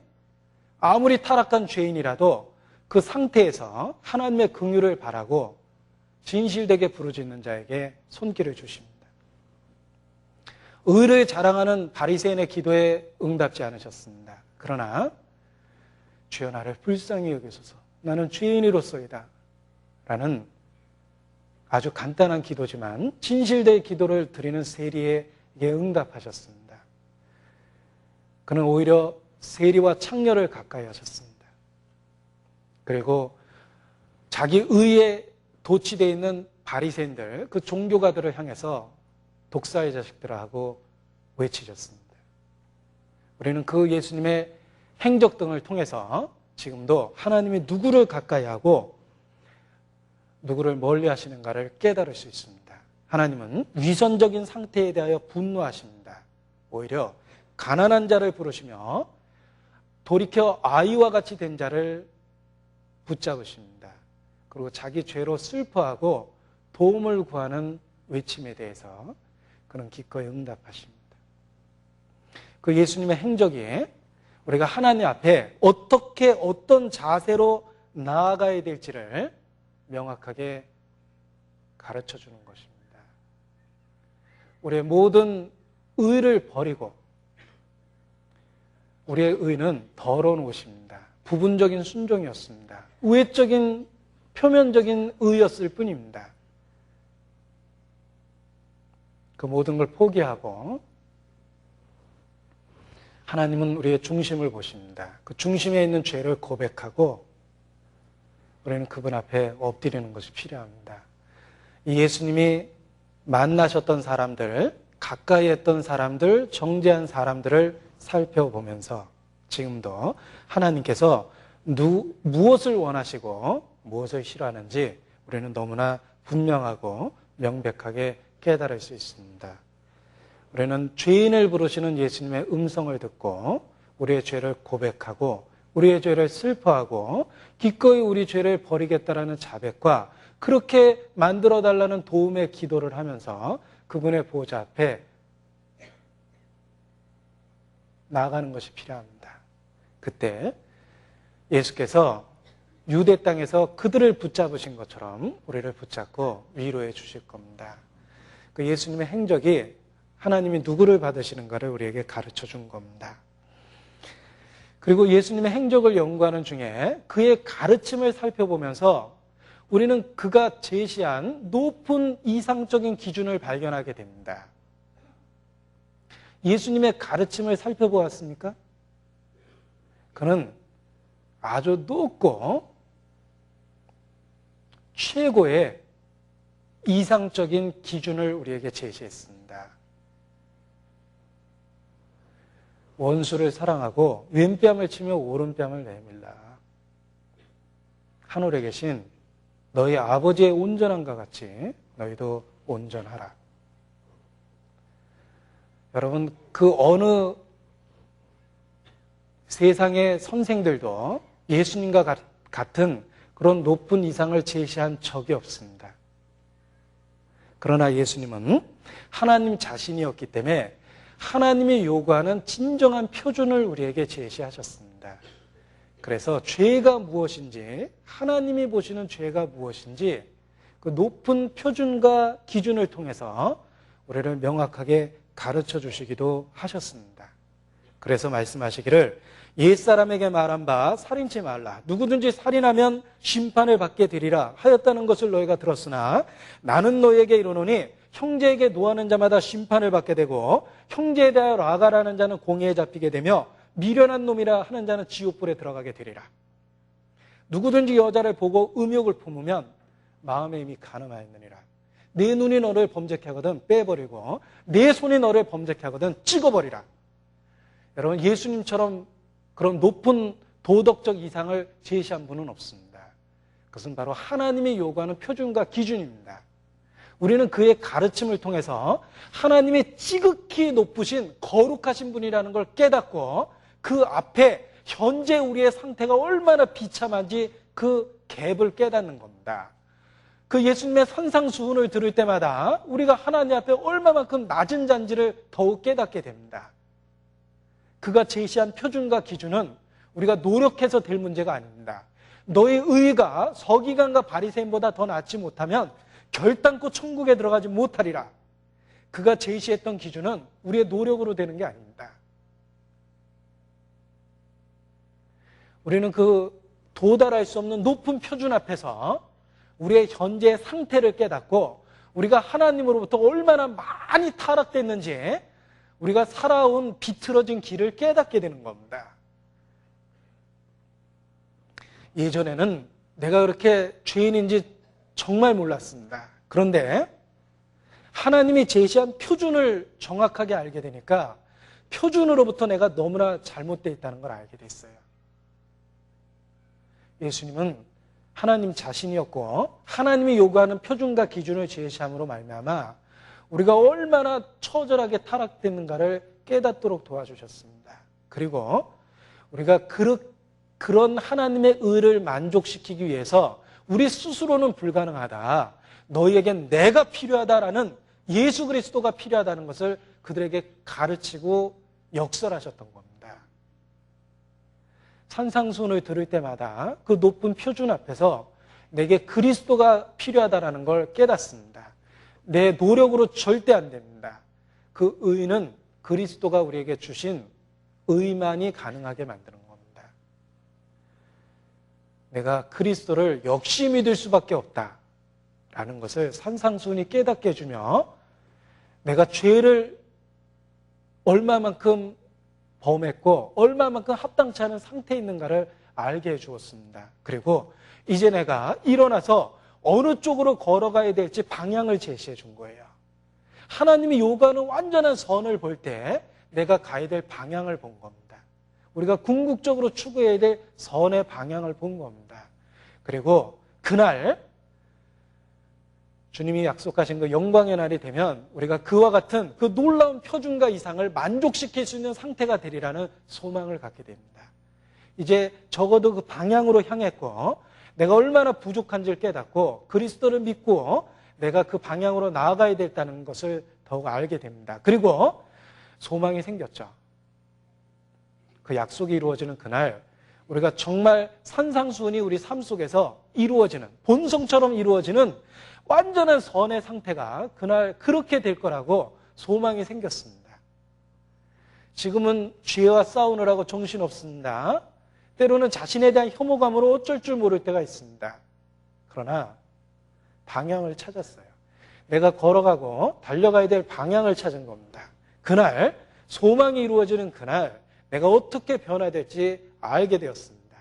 아무리 타락한 죄인이라도 그 상태에서 하나님의 긍휼을 바라고 진실되게 부르짖는 자에게 손길을 주십니다. 의를 자랑하는 바리새인의 기도에 응답지 않으셨습니다. 그러나 주여 나를 불쌍히 여기소서 나는 죄인으로서이다 라는 아주 간단한 기도지만 진실된 기도를 드리는 세리에게 응답하셨습니다. 그는 오히려 세리와 창녀를 가까이 하셨습니다. 그리고 자기 의에 도취되어 있는 바리새인들, 그 종교가들을 향해서 독사의 자식들아 하고 외치셨습니다. 우리는 그 예수님의 행적 등을 통해서 지금도 하나님이 누구를 가까이 하고 누구를 멀리 하시는가를 깨달을 수 있습니다. 하나님은 위선적인 상태에 대하여 분노하십니다. 오히려 가난한 자를 부르시며 돌이켜 아이와 같이 된 자를 붙잡으십니다. 그리고 자기 죄로 슬퍼하고 도움을 구하는 외침에 대해서 그는 기꺼이 응답하십니다. 그 예수님의 행적이 우리가 하나님 앞에 어떻게 어떤 자세로 나아가야 될지를 명확하게 가르쳐 주는 것입니다. 우리의 모든 의를 버리고 우리의 의는 더러운 옷입니다. 부분적인 순종이었습니다. 외적인 표면적인 의였을 뿐입니다. 그 모든 걸 포기하고 하나님은 우리의 중심을 보십니다. 그 중심에 있는 죄를 고백하고 우리는 그분 앞에 엎드리는 것이 필요합니다. 이 예수님이 만나셨던 사람들, 가까이 했던 사람들, 정죄한 사람들을 살펴보면서 지금도 하나님께서 무엇을 원하시고 무엇을 싫어하는지 우리는 너무나 분명하고 명백하게 깨달을 수 있습니다. 우리는 죄인을 부르시는 예수님의 음성을 듣고 우리의 죄를 고백하고 우리의 죄를 슬퍼하고 기꺼이 우리 죄를 버리겠다라는 자백과 그렇게 만들어달라는 도움의 기도를 하면서 그분의 보좌 앞에 나아가는 것이 필요합니다. 그때 예수께서 유대 땅에서 그들을 붙잡으신 것처럼 우리를 붙잡고 위로해 주실 겁니다. 그 예수님의 행적이 하나님이 누구를 받으시는가를 우리에게 가르쳐 준 겁니다. 그리고 예수님의 행적을 연구하는 중에 그의 가르침을 살펴보면서 우리는 그가 제시한 높은 이상적인 기준을 발견하게 됩니다. 예수님의 가르침을 살펴보았습니까? 그는 아주 높고 최고의 이상적인 기준을 우리에게 제시했습니다. 원수를 사랑하고 왼뺨을 치며 오른뺨을 내밀라. 하늘에 계신 너희 아버지의 온전함과 같이 너희도 온전하라. 여러분, 그 어느 세상의 선생들도 예수님과 같은 그런 높은 이상을 제시한 적이 없습니다. 그러나 예수님은 하나님 자신이었기 때문에 하나님이 요구하는 진정한 표준을 우리에게 제시하셨습니다. 그래서 죄가 무엇인지, 하나님이 보시는 죄가 무엇인지 그 높은 표준과 기준을 통해서 우리를 명확하게 가르쳐 주시기도 하셨습니다. 그래서 말씀하시기를 옛사람에게 말한 바 살인치 말라. 누구든지 살인하면 심판을 받게 되리라 하였다는 것을 너희가 들었으나 나는 너희에게 이르노니 형제에게 노하는 자마다 심판을 받게 되고 형제에 대하여 라가라는 자는 공회에 잡히게 되며 미련한 놈이라 하는 자는 지옥불에 들어가게 되리라. 누구든지 여자를 보고 음욕을 품으면 마음에 이미 간음하였느니라. 내 눈이 너를 범죄케 하거든 빼버리고 내 손이 너를 범죄케 하거든 찍어버리라. 여러분, 예수님처럼 그런 높은 도덕적 이상을 제시한 분은 없습니다. 그것은 바로 하나님이 요구하는 표준과 기준입니다. 우리는 그의 가르침을 통해서 하나님이 지극히 높으신 거룩하신 분이라는 걸 깨닫고 그 앞에 현재 우리의 상태가 얼마나 비참한지 그 갭을 깨닫는 겁니다. 그 예수님의 산상수훈을 들을 때마다 우리가 하나님 앞에 얼마만큼 낮은 잔지를 더욱 깨닫게 됩니다. 그가 제시한 표준과 기준은 우리가 노력해서 될 문제가 아닙니다. 너의 의가 서기관과 바리새인보다 더 낫지 못하면 결단코 천국에 들어가지 못하리라. 그가 제시했던 기준은 우리의 노력으로 되는 게 아닙니다. 우리는 그 도달할 수 없는 높은 표준 앞에서 우리의 현재의 상태를 깨닫고 우리가 하나님으로부터 얼마나 많이 타락됐는지 우리가 살아온 비틀어진 길을 깨닫게 되는 겁니다. 예전에는 내가 그렇게 죄인인지 정말 몰랐습니다. 그런데 하나님이 제시한 표준을 정확하게 알게 되니까 표준으로부터 내가 너무나 잘못되어 있다는 걸 알게 됐어요. 예수님은 하나님 자신이었고 하나님이 요구하는 표준과 기준을 제시함으로 말미암아 우리가 얼마나 처절하게 타락됐는가를 깨닫도록 도와주셨습니다. 그리고 우리가 그런 하나님의 의를 만족시키기 위해서 우리 스스로는 불가능하다. 너희에겐 내가 필요하다라는 예수 그리스도가 필요하다는 것을 그들에게 가르치고 역설하셨던 겁니다. 산상수훈을 들을 때마다 그 높은 표준 앞에서 내게 그리스도가 필요하다는 걸 깨닫습니다. 내 노력으로 절대 안 됩니다. 그 의는 그리스도가 우리에게 주신 의만이 가능하게 만드는 겁니다. 내가 그리스도를 역시 믿을 수밖에 없다라는 것을 산상수훈이 깨닫게 해주며 내가 죄를 얼마만큼 범했고 얼마만큼 합당치 않은 상태에 있는가를 알게 해주었습니다. 그리고 이제 내가 일어나서 어느 쪽으로 걸어가야 될지 방향을 제시해 준 거예요. 하나님이 요구하는 완전한 선을 볼 때 내가 가야 될 방향을 본 겁니다. 우리가 궁극적으로 추구해야 될 선의 방향을 본 겁니다. 그리고 그날 주님이 약속하신 그 영광의 날이 되면 우리가 그와 같은 그 놀라운 표준과 이상을 만족시킬 수 있는 상태가 되리라는 소망을 갖게 됩니다. 이제 적어도 그 방향으로 향했고 내가 얼마나 부족한지를 깨닫고 그리스도를 믿고 내가 그 방향으로 나아가야 된다는 것을 더욱 알게 됩니다. 그리고 소망이 생겼죠. 그 약속이 이루어지는 그날 우리가 정말 산상수훈이 우리 삶 속에서 이루어지는 본성처럼 이루어지는 완전한 선의 상태가 그날 그렇게 될 거라고 소망이 생겼습니다. 지금은 죄와 싸우느라고 정신없습니다. 때로는 자신에 대한 혐오감으로 어쩔 줄 모를 때가 있습니다. 그러나 방향을 찾았어요. 내가 걸어가고 달려가야 될 방향을 찾은 겁니다. 그날 소망이 이루어지는 그날 내가 어떻게 변화될지 알게 되었습니다.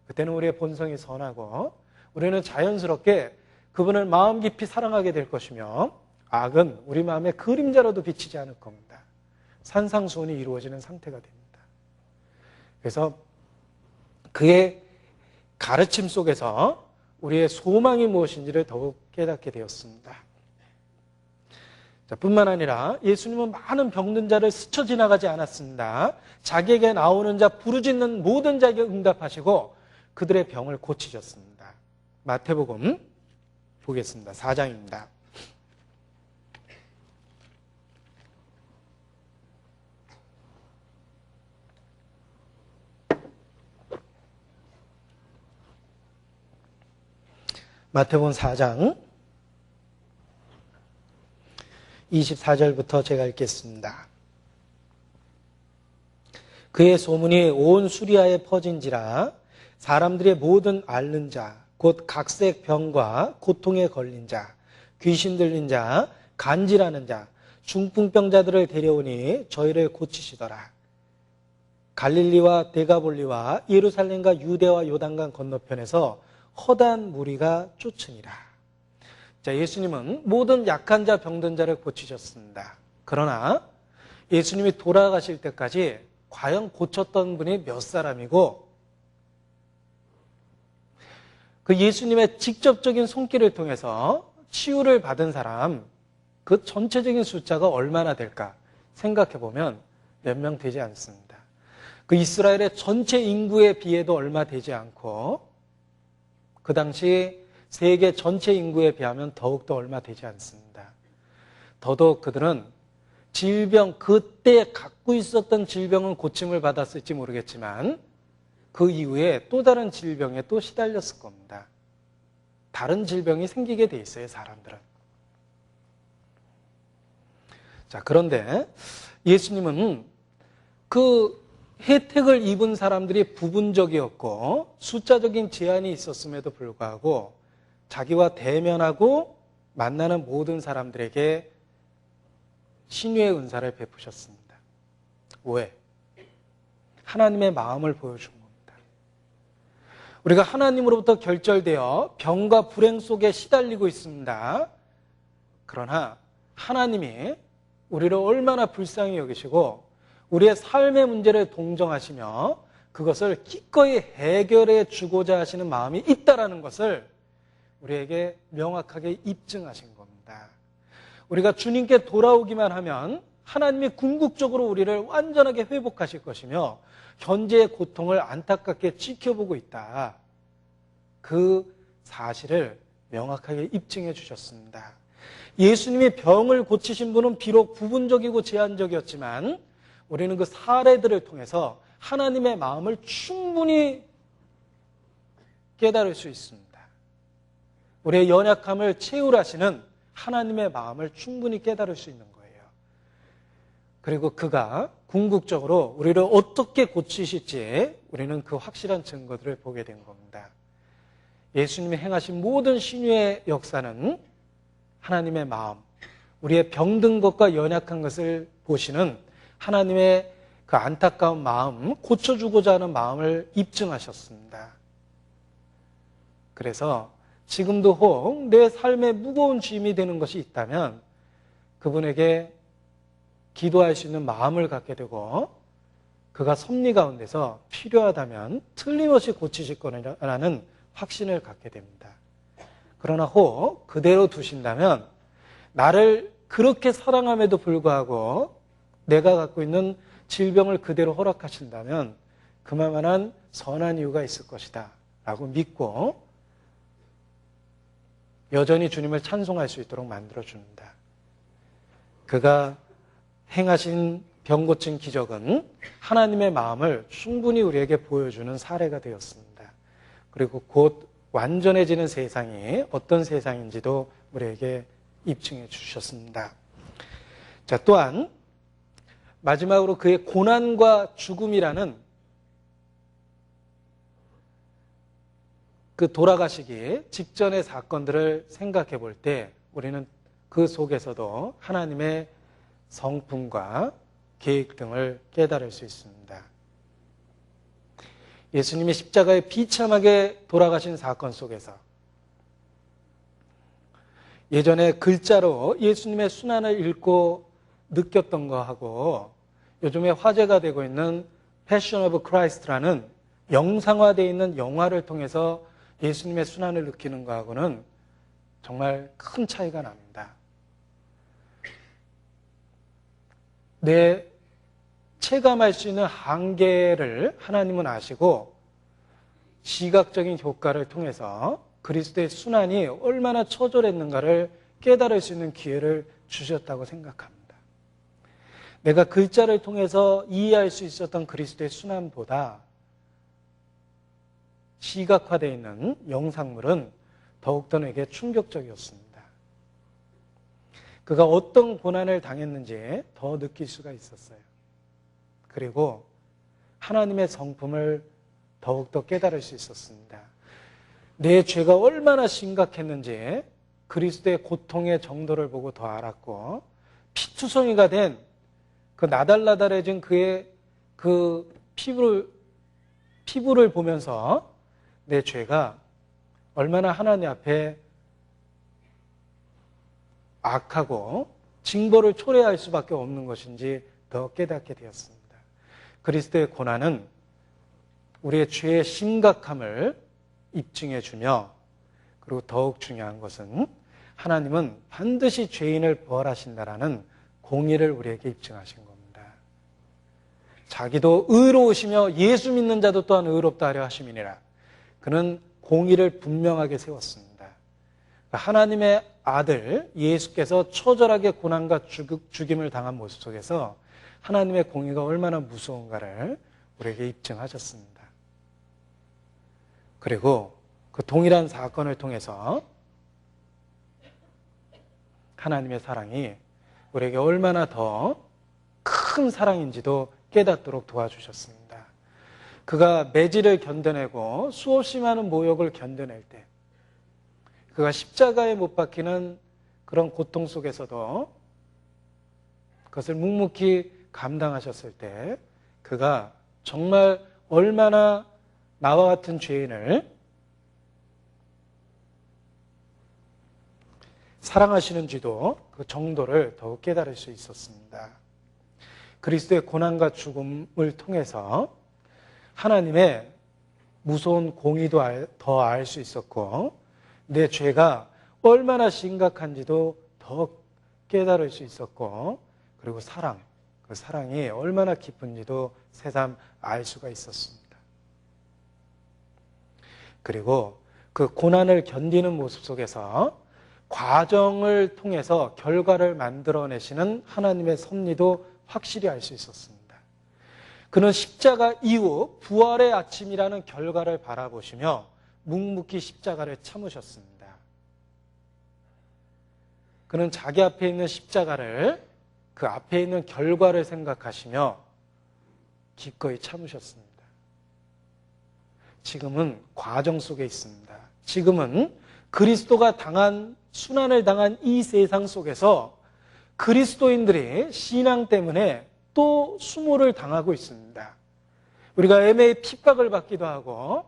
그때는 우리의 본성이 선하고 우리는 자연스럽게 그분을 마음 깊이 사랑하게 될 것이며 악은 우리 마음에 그림자로도 비치지 않을 겁니다. 산상수훈이 이루어지는 상태가 됩니다. 그래서 그의 가르침 속에서 우리의 소망이 무엇인지를 더욱 깨닫게 되었습니다. 뿐만 아니라 예수님은 많은 병든 자를 스쳐 지나가지 않았습니다. 자기에게 나오는 자, 부르짖는 모든 자에게 응답하시고 그들의 병을 고치셨습니다. 마태복음 보겠습니다. 4장입니다. 마태복음 4장 24절부터 제가 읽겠습니다. 그의 소문이 온 수리아에 퍼진지라 사람들의 모든 앓는 자, 곧 각색 병과 고통에 걸린 자, 귀신 들린 자, 간질하는 자, 중풍병자들을 데려오니 저희를 고치시더라. 갈릴리와 데가볼리와 예루살렘과 유대와 요단강 건너편에서 허다한 무리가 쫓으니라. 자, 예수님은 모든 약한 자, 병든 자를 고치셨습니다. 그러나 예수님이 돌아가실 때까지 과연 고쳤던 분이 몇 사람이고 그 예수님의 직접적인 손길을 통해서 치유를 받은 사람 그 전체적인 숫자가 얼마나 될까 생각해 보면 몇 명 되지 않습니다. 그 이스라엘의 전체 인구에 비해도 얼마 되지 않고 그 당시 세계 전체 인구에 비하면 더욱더 얼마 되지 않습니다. 더더욱 그들은 질병, 그때 갖고 있었던 질병은 고침을 받았을지 모르겠지만 그 이후에 또 다른 질병에 또 시달렸을 겁니다. 다른 질병이 생기게 돼 있어요, 사람들은. 자, 그런데 예수님은 그 혜택을 입은 사람들이 부분적이었고 숫자적인 제한이 있었음에도 불구하고 자기와 대면하고 만나는 모든 사람들에게 신유의 은사를 베푸셨습니다. 왜? 하나님의 마음을 보여준 겁니다. 우리가 하나님으로부터 결절되어 병과 불행 속에 시달리고 있습니다. 그러나 하나님이 우리를 얼마나 불쌍히 여기시고 우리의 삶의 문제를 동정하시며 그것을 기꺼이 해결해 주고자 하시는 마음이 있다는 것을 우리에게 명확하게 입증하신 겁니다. 우리가 주님께 돌아오기만 하면 하나님이 궁극적으로 우리를 완전하게 회복하실 것이며 현재의 고통을 안타깝게 지켜보고 있다. 그 사실을 명확하게 입증해 주셨습니다. 예수님이 병을 고치신 분은 비록 부분적이고 제한적이었지만 우리는 그 사례들을 통해서 하나님의 마음을 충분히 깨달을 수 있습니다. 우리의 연약함을 채울하시는 하나님의 마음을 충분히 깨달을 수 있는 거예요. 그리고 그가 궁극적으로 우리를 어떻게 고치실지 우리는 그 확실한 증거들을 보게 된 겁니다. 예수님이 행하신 모든 신유의 역사는 하나님의 마음, 우리의 병든 것과 연약한 것을 보시는 하나님의 그 안타까운 마음, 고쳐주고자 하는 마음을 입증하셨습니다. 그래서 지금도 혹 내 삶에 무거운 짐이 되는 것이 있다면 그분에게 기도할 수 있는 마음을 갖게 되고 그가 섭리 가운데서 필요하다면 틀림없이 고치실 거라는 확신을 갖게 됩니다. 그러나 혹 그대로 두신다면 나를 그렇게 사랑함에도 불구하고 내가 갖고 있는 질병을 그대로 허락하신다면 그만한 선한 이유가 있을 것이다 라고 믿고 여전히 주님을 찬송할 수 있도록 만들어줍니다. 그가 행하신 병 고친 기적은 하나님의 마음을 충분히 우리에게 보여주는 사례가 되었습니다. 그리고 곧 완전해지는 세상이 어떤 세상인지도 우리에게 입증해 주셨습니다. 자, 또한 마지막으로 그의 고난과 죽음이라는 그 돌아가시기 직전의 사건들을 생각해 볼 때 우리는 그 속에서도 하나님의 성품과 계획 등을 깨달을 수 있습니다. 예수님이 십자가에 비참하게 돌아가신 사건 속에서 예전에 글자로 예수님의 순환을 읽고 느꼈던 거하고 요즘에 화제가 되고 있는 패션 오브 크라이스트라는 영상화되어 있는 영화를 통해서 예수님의 순환을 느끼는 거하고는 정말 큰 차이가 납니다. 내 체감할 수 있는 한계를 하나님은 아시고 시각적인 효과를 통해서 그리스도의 순환이 얼마나 처절했는가를 깨달을 수 있는 기회를 주셨다고 생각합니다. 내가 글자를 통해서 이해할 수 있었던 그리스도의 순환보다 시각화되어 있는 영상물은 더욱더 내게 충격적이었습니다. 그가 어떤 고난을 당했는지 더 느낄 수가 있었어요. 그리고 하나님의 성품을 더욱더 깨달을 수 있었습니다. 내 죄가 얼마나 심각했는지 그리스도의 고통의 정도를 보고 더 알았고 피투성이가 된 그 나달나달해진 그의 그 피부를 보면서 내 죄가 얼마나 하나님 앞에 악하고 징벌을 초래할 수밖에 없는 것인지 더 깨닫게 되었습니다. 그리스도의 고난은 우리의 죄의 심각함을 입증해 주며 그리고 더욱 중요한 것은 하나님은 반드시 죄인을 벌하신다라는 공의를 우리에게 입증하신 겁니다. 자기도 의로우시며 예수 믿는 자도 또한 의롭다 하려 하심이니라. 그는 공의를 분명하게 세웠습니다. 하나님의 아들 예수께서 처절하게 고난과 죽임을 당한 모습 속에서 하나님의 공의가 얼마나 무서운가를 우리에게 입증하셨습니다. 그리고 그 동일한 사건을 통해서 하나님의 사랑이 우리에게 얼마나 더 큰 사랑인지도 깨닫도록 도와주셨습니다. 그가 매질을 견뎌내고 수없이 많은 모욕을 견뎌낼 때 그가 십자가에 못 박히는 그런 고통 속에서도 그것을 묵묵히 감당하셨을 때 그가 정말 얼마나 나와 같은 죄인을 사랑하시는지도 그 정도를 더욱 깨달을 수 있었습니다. 그리스도의 고난과 죽음을 통해서 하나님의 무서운 공의도 더 알 수 있었고 내 죄가 얼마나 심각한지도 더 깨달을 수 있었고 그리고 그 사랑이 얼마나 깊은지도 새삼 알 수가 있었습니다. 그리고 그 고난을 견디는 모습 속에서 과정을 통해서 결과를 만들어내시는 하나님의 섭리도 확실히 알 수 있었습니다. 그는 십자가 이후 부활의 아침이라는 결과를 바라보시며 묵묵히 십자가를 참으셨습니다. 그는 자기 앞에 있는 십자가를, 그 앞에 있는 결과를 생각하시며 기꺼이 참으셨습니다. 지금은 과정 속에 있습니다. 지금은 그리스도가 순환을 당한 이 세상 속에서 그리스도인들이 신앙 때문에 또 수모를 당하고 있습니다. 우리가 애매히 핍박을 받기도 하고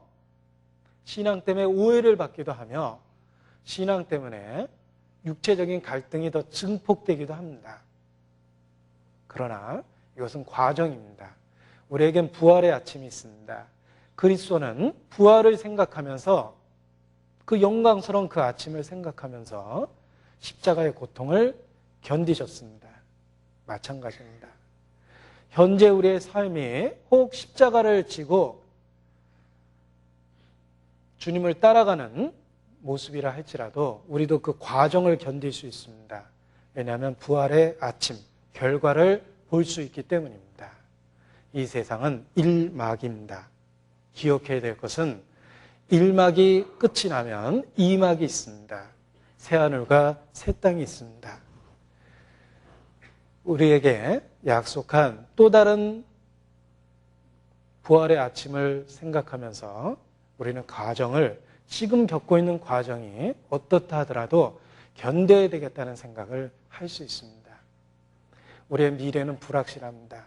신앙 때문에 오해를 받기도 하며 신앙 때문에 육체적인 갈등이 더 증폭되기도 합니다. 그러나 이것은 과정입니다. 우리에겐 부활의 아침이 있습니다. 그리스도는 부활을 생각하면서 그 영광스러운 그 아침을 생각하면서 십자가의 고통을 견디셨습니다. 마찬가지입니다. 현재 우리의 삶이 혹 십자가를 지고 주님을 따라가는 모습이라 할지라도 우리도 그 과정을 견딜 수 있습니다. 왜냐하면 부활의 아침, 결과를 볼 수 있기 때문입니다. 이 세상은 1막입니다. 기억해야 될 것은 1막이 끝이 나면 2막이 있습니다. 새하늘과 새 땅이 있습니다. 우리에게 약속한 또 다른 부활의 아침을 생각하면서 우리는 과정을, 지금 겪고 있는 과정이 어떻다 하더라도 견뎌야 되겠다는 생각을 할 수 있습니다. 우리의 미래는 불확실합니다.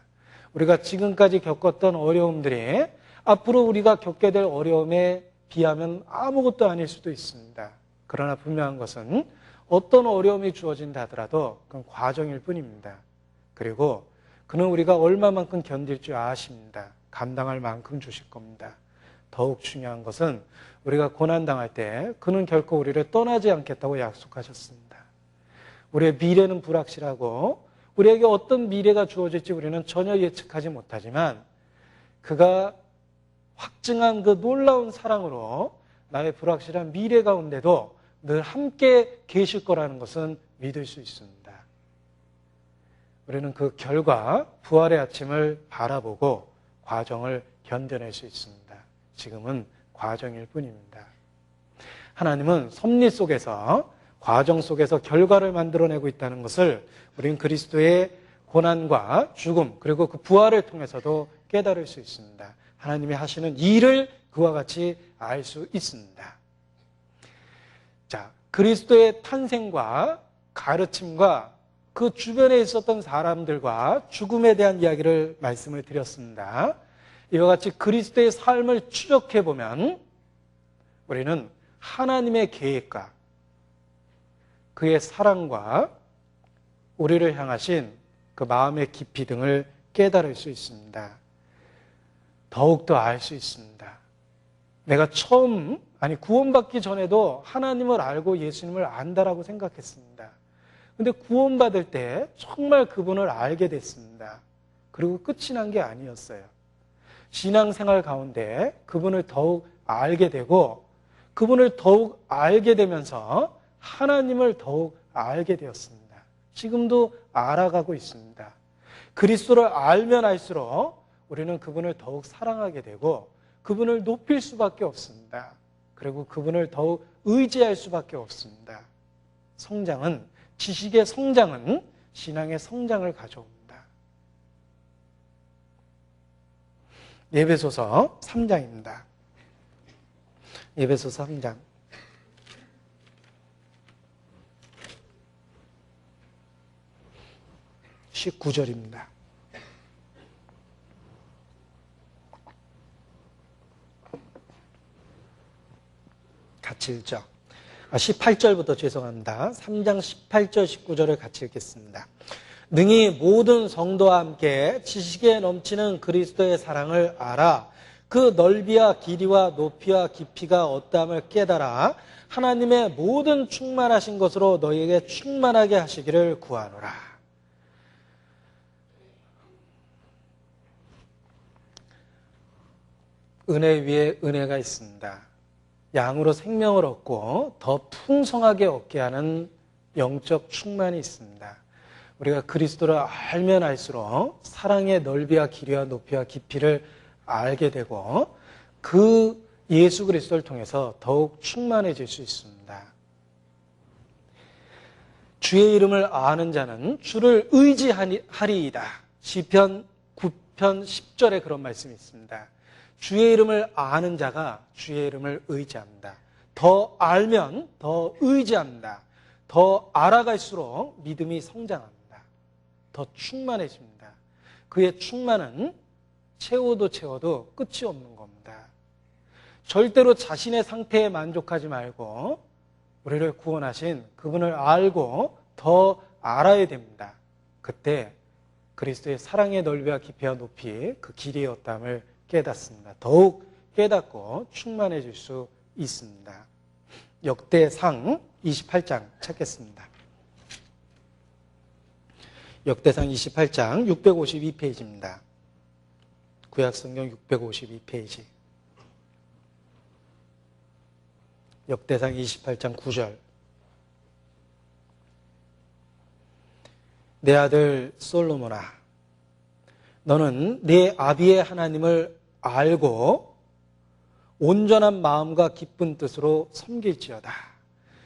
우리가 지금까지 겪었던 어려움들이 앞으로 우리가 겪게 될 어려움에 비하면 아무것도 아닐 수도 있습니다. 그러나 분명한 것은 어떤 어려움이 주어진다 하더라도 그건 과정일 뿐입니다. 그리고 그는 우리가 얼마만큼 견딜 줄 아십니다. 감당할 만큼 주실 겁니다. 더욱 중요한 것은 우리가 고난당할 때 그는 결코 우리를 떠나지 않겠다고 약속하셨습니다. 우리의 미래는 불확실하고 우리에게 어떤 미래가 주어질지 우리는 전혀 예측하지 못하지만 그가 확증한 그 놀라운 사랑으로 나의 불확실한 미래 가운데도 늘 함께 계실 거라는 것은 믿을 수 있습니다. 우리는 그 결과, 부활의 아침을 바라보고 과정을 견뎌낼 수 있습니다. 지금은 과정일 뿐입니다. 하나님은 섭리 속에서, 과정 속에서 결과를 만들어내고 있다는 것을 우리는 그리스도의 고난과 죽음, 그리고 그 부활을 통해서도 깨달을 수 있습니다. 하나님이 하시는 일을 그와 같이 알 수 있습니다. 자, 그리스도의 탄생과 가르침과 그 주변에 있었던 사람들과 죽음에 대한 이야기를 말씀을 드렸습니다. 이와 같이 그리스도의 삶을 추적해 보면 우리는 하나님의 계획과 그의 사랑과 우리를 향하신 그 마음의 깊이 등을 깨달을 수 있습니다. 더욱더 알 수 있습니다. 내가 구원받기 전에도 하나님을 알고 예수님을 안다라고 생각했습니다. 근데 구원받을 때 정말 그분을 알게 됐습니다. 그리고 끝이 난 게 아니었어요. 신앙생활 가운데 그분을 더욱 알게 되고 그분을 더욱 알게 되면서 하나님을 더욱 알게 되었습니다. 지금도 알아가고 있습니다. 그리스도를 알면 알수록 우리는 그분을 더욱 사랑하게 되고 그분을 높일 수밖에 없습니다. 그리고 그분을 더욱 의지할 수밖에 없습니다. 지식의 성장은 신앙의 성장을 가져옵니다. 에베소서 3장입니다. 에베소서 3장 19절입니다. 같이 읽죠. 18절부터 죄송합니다. 3장 18절 19절을 같이 읽겠습니다. 능히 모든 성도와 함께 지식에 넘치는 그리스도의 사랑을 알아 그 넓이와 길이와 높이와 깊이가 어떠함을 깨달아 하나님의 모든 충만하신 것으로 너희에게 충만하게 하시기를 구하노라. 은혜 위에 은혜가 있습니다. 양으로 생명을 얻고 더 풍성하게 얻게 하는 영적 충만이 있습니다. 우리가 그리스도를 알면 알수록 사랑의 넓이와 길이와 높이와 깊이를 알게 되고 그 예수 그리스도를 통해서 더욱 충만해질 수 있습니다. 주의 이름을 아는 자는 주를 의지하리이다. 시편 9편 10절에 그런 말씀이 있습니다. 주의 이름을 아는 자가 주의 이름을 의지합니다. 더 알면 더 의지합니다. 더 알아갈수록 믿음이 성장합니다. 더 충만해집니다. 그의 충만은 채워도 끝이 없는 겁니다. 절대로 자신의 상태에 만족하지 말고 우리를 구원하신 그분을 알고 더 알아야 됩니다. 그때 그리스도의 사랑의 넓이와 깊이와 높이 그 길이었담을 깨닫습니다. 더욱 깨닫고 충만해질 수 있습니다. 역대상 28장 찾겠습니다. 역대상 28장 652페이지입니다. 구약성경 652페이지. 역대상 28장 9절. 내 아들 솔로몬아, 너는 네 아비의 하나님을 알고 온전한 마음과 기쁜 뜻으로 섬길지어다.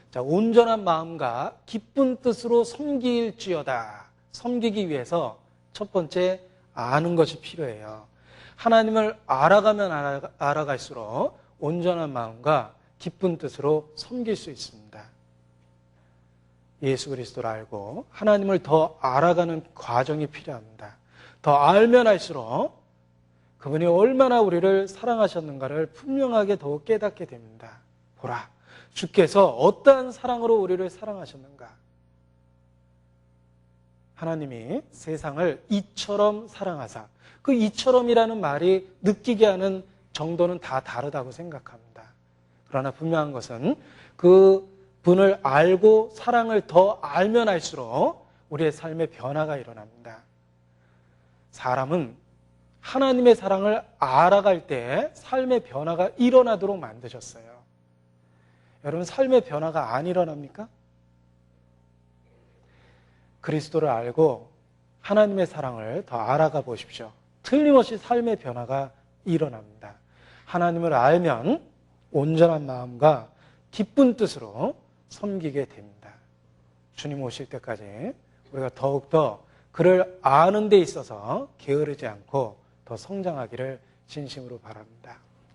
자, 온전한 마음과 기쁜 뜻으로 섬길지어다. 섬기기 위해서 첫 번째 아는 것이 필요해요. 하나님을 알아가면 알아갈수록 온전한 마음과 기쁜 뜻으로 섬길 수 있습니다. 예수 그리스도를 알고 하나님을 더 알아가는 과정이 필요합니다. 더 알면 알수록 그분이 얼마나 우리를 사랑하셨는가를 분명하게 더욱 깨닫게 됩니다. 보라, 주께서 어떠한 사랑으로 우리를 사랑하셨는가. 하나님이 세상을 이처럼 사랑하사, 그 이처럼이라는 말이 느끼게 하는 정도는 다 다르다고 생각합니다. 그러나 분명한 것은 그 분을 알고 사랑을 더 알면 알수록 우리의 삶의 변화가 일어납니다. 사람은 하나님의 사랑을 알아갈 때 삶의 변화가 일어나도록 만드셨어요. 여러분, 삶의 변화가 안 일어납니까? 그리스도를 알고 하나님의 사랑을 더 알아가 보십시오. 틀림없이 삶의 변화가 일어납니다. 하나님을 알면 온전한 마음과 기쁜 뜻으로 섬기게 됩니다. 주님 오실 때까지 우리가 더욱더 그를 아는 데 있어서 게으르지 않고 더 성장하기를 진심으로 바랍니다.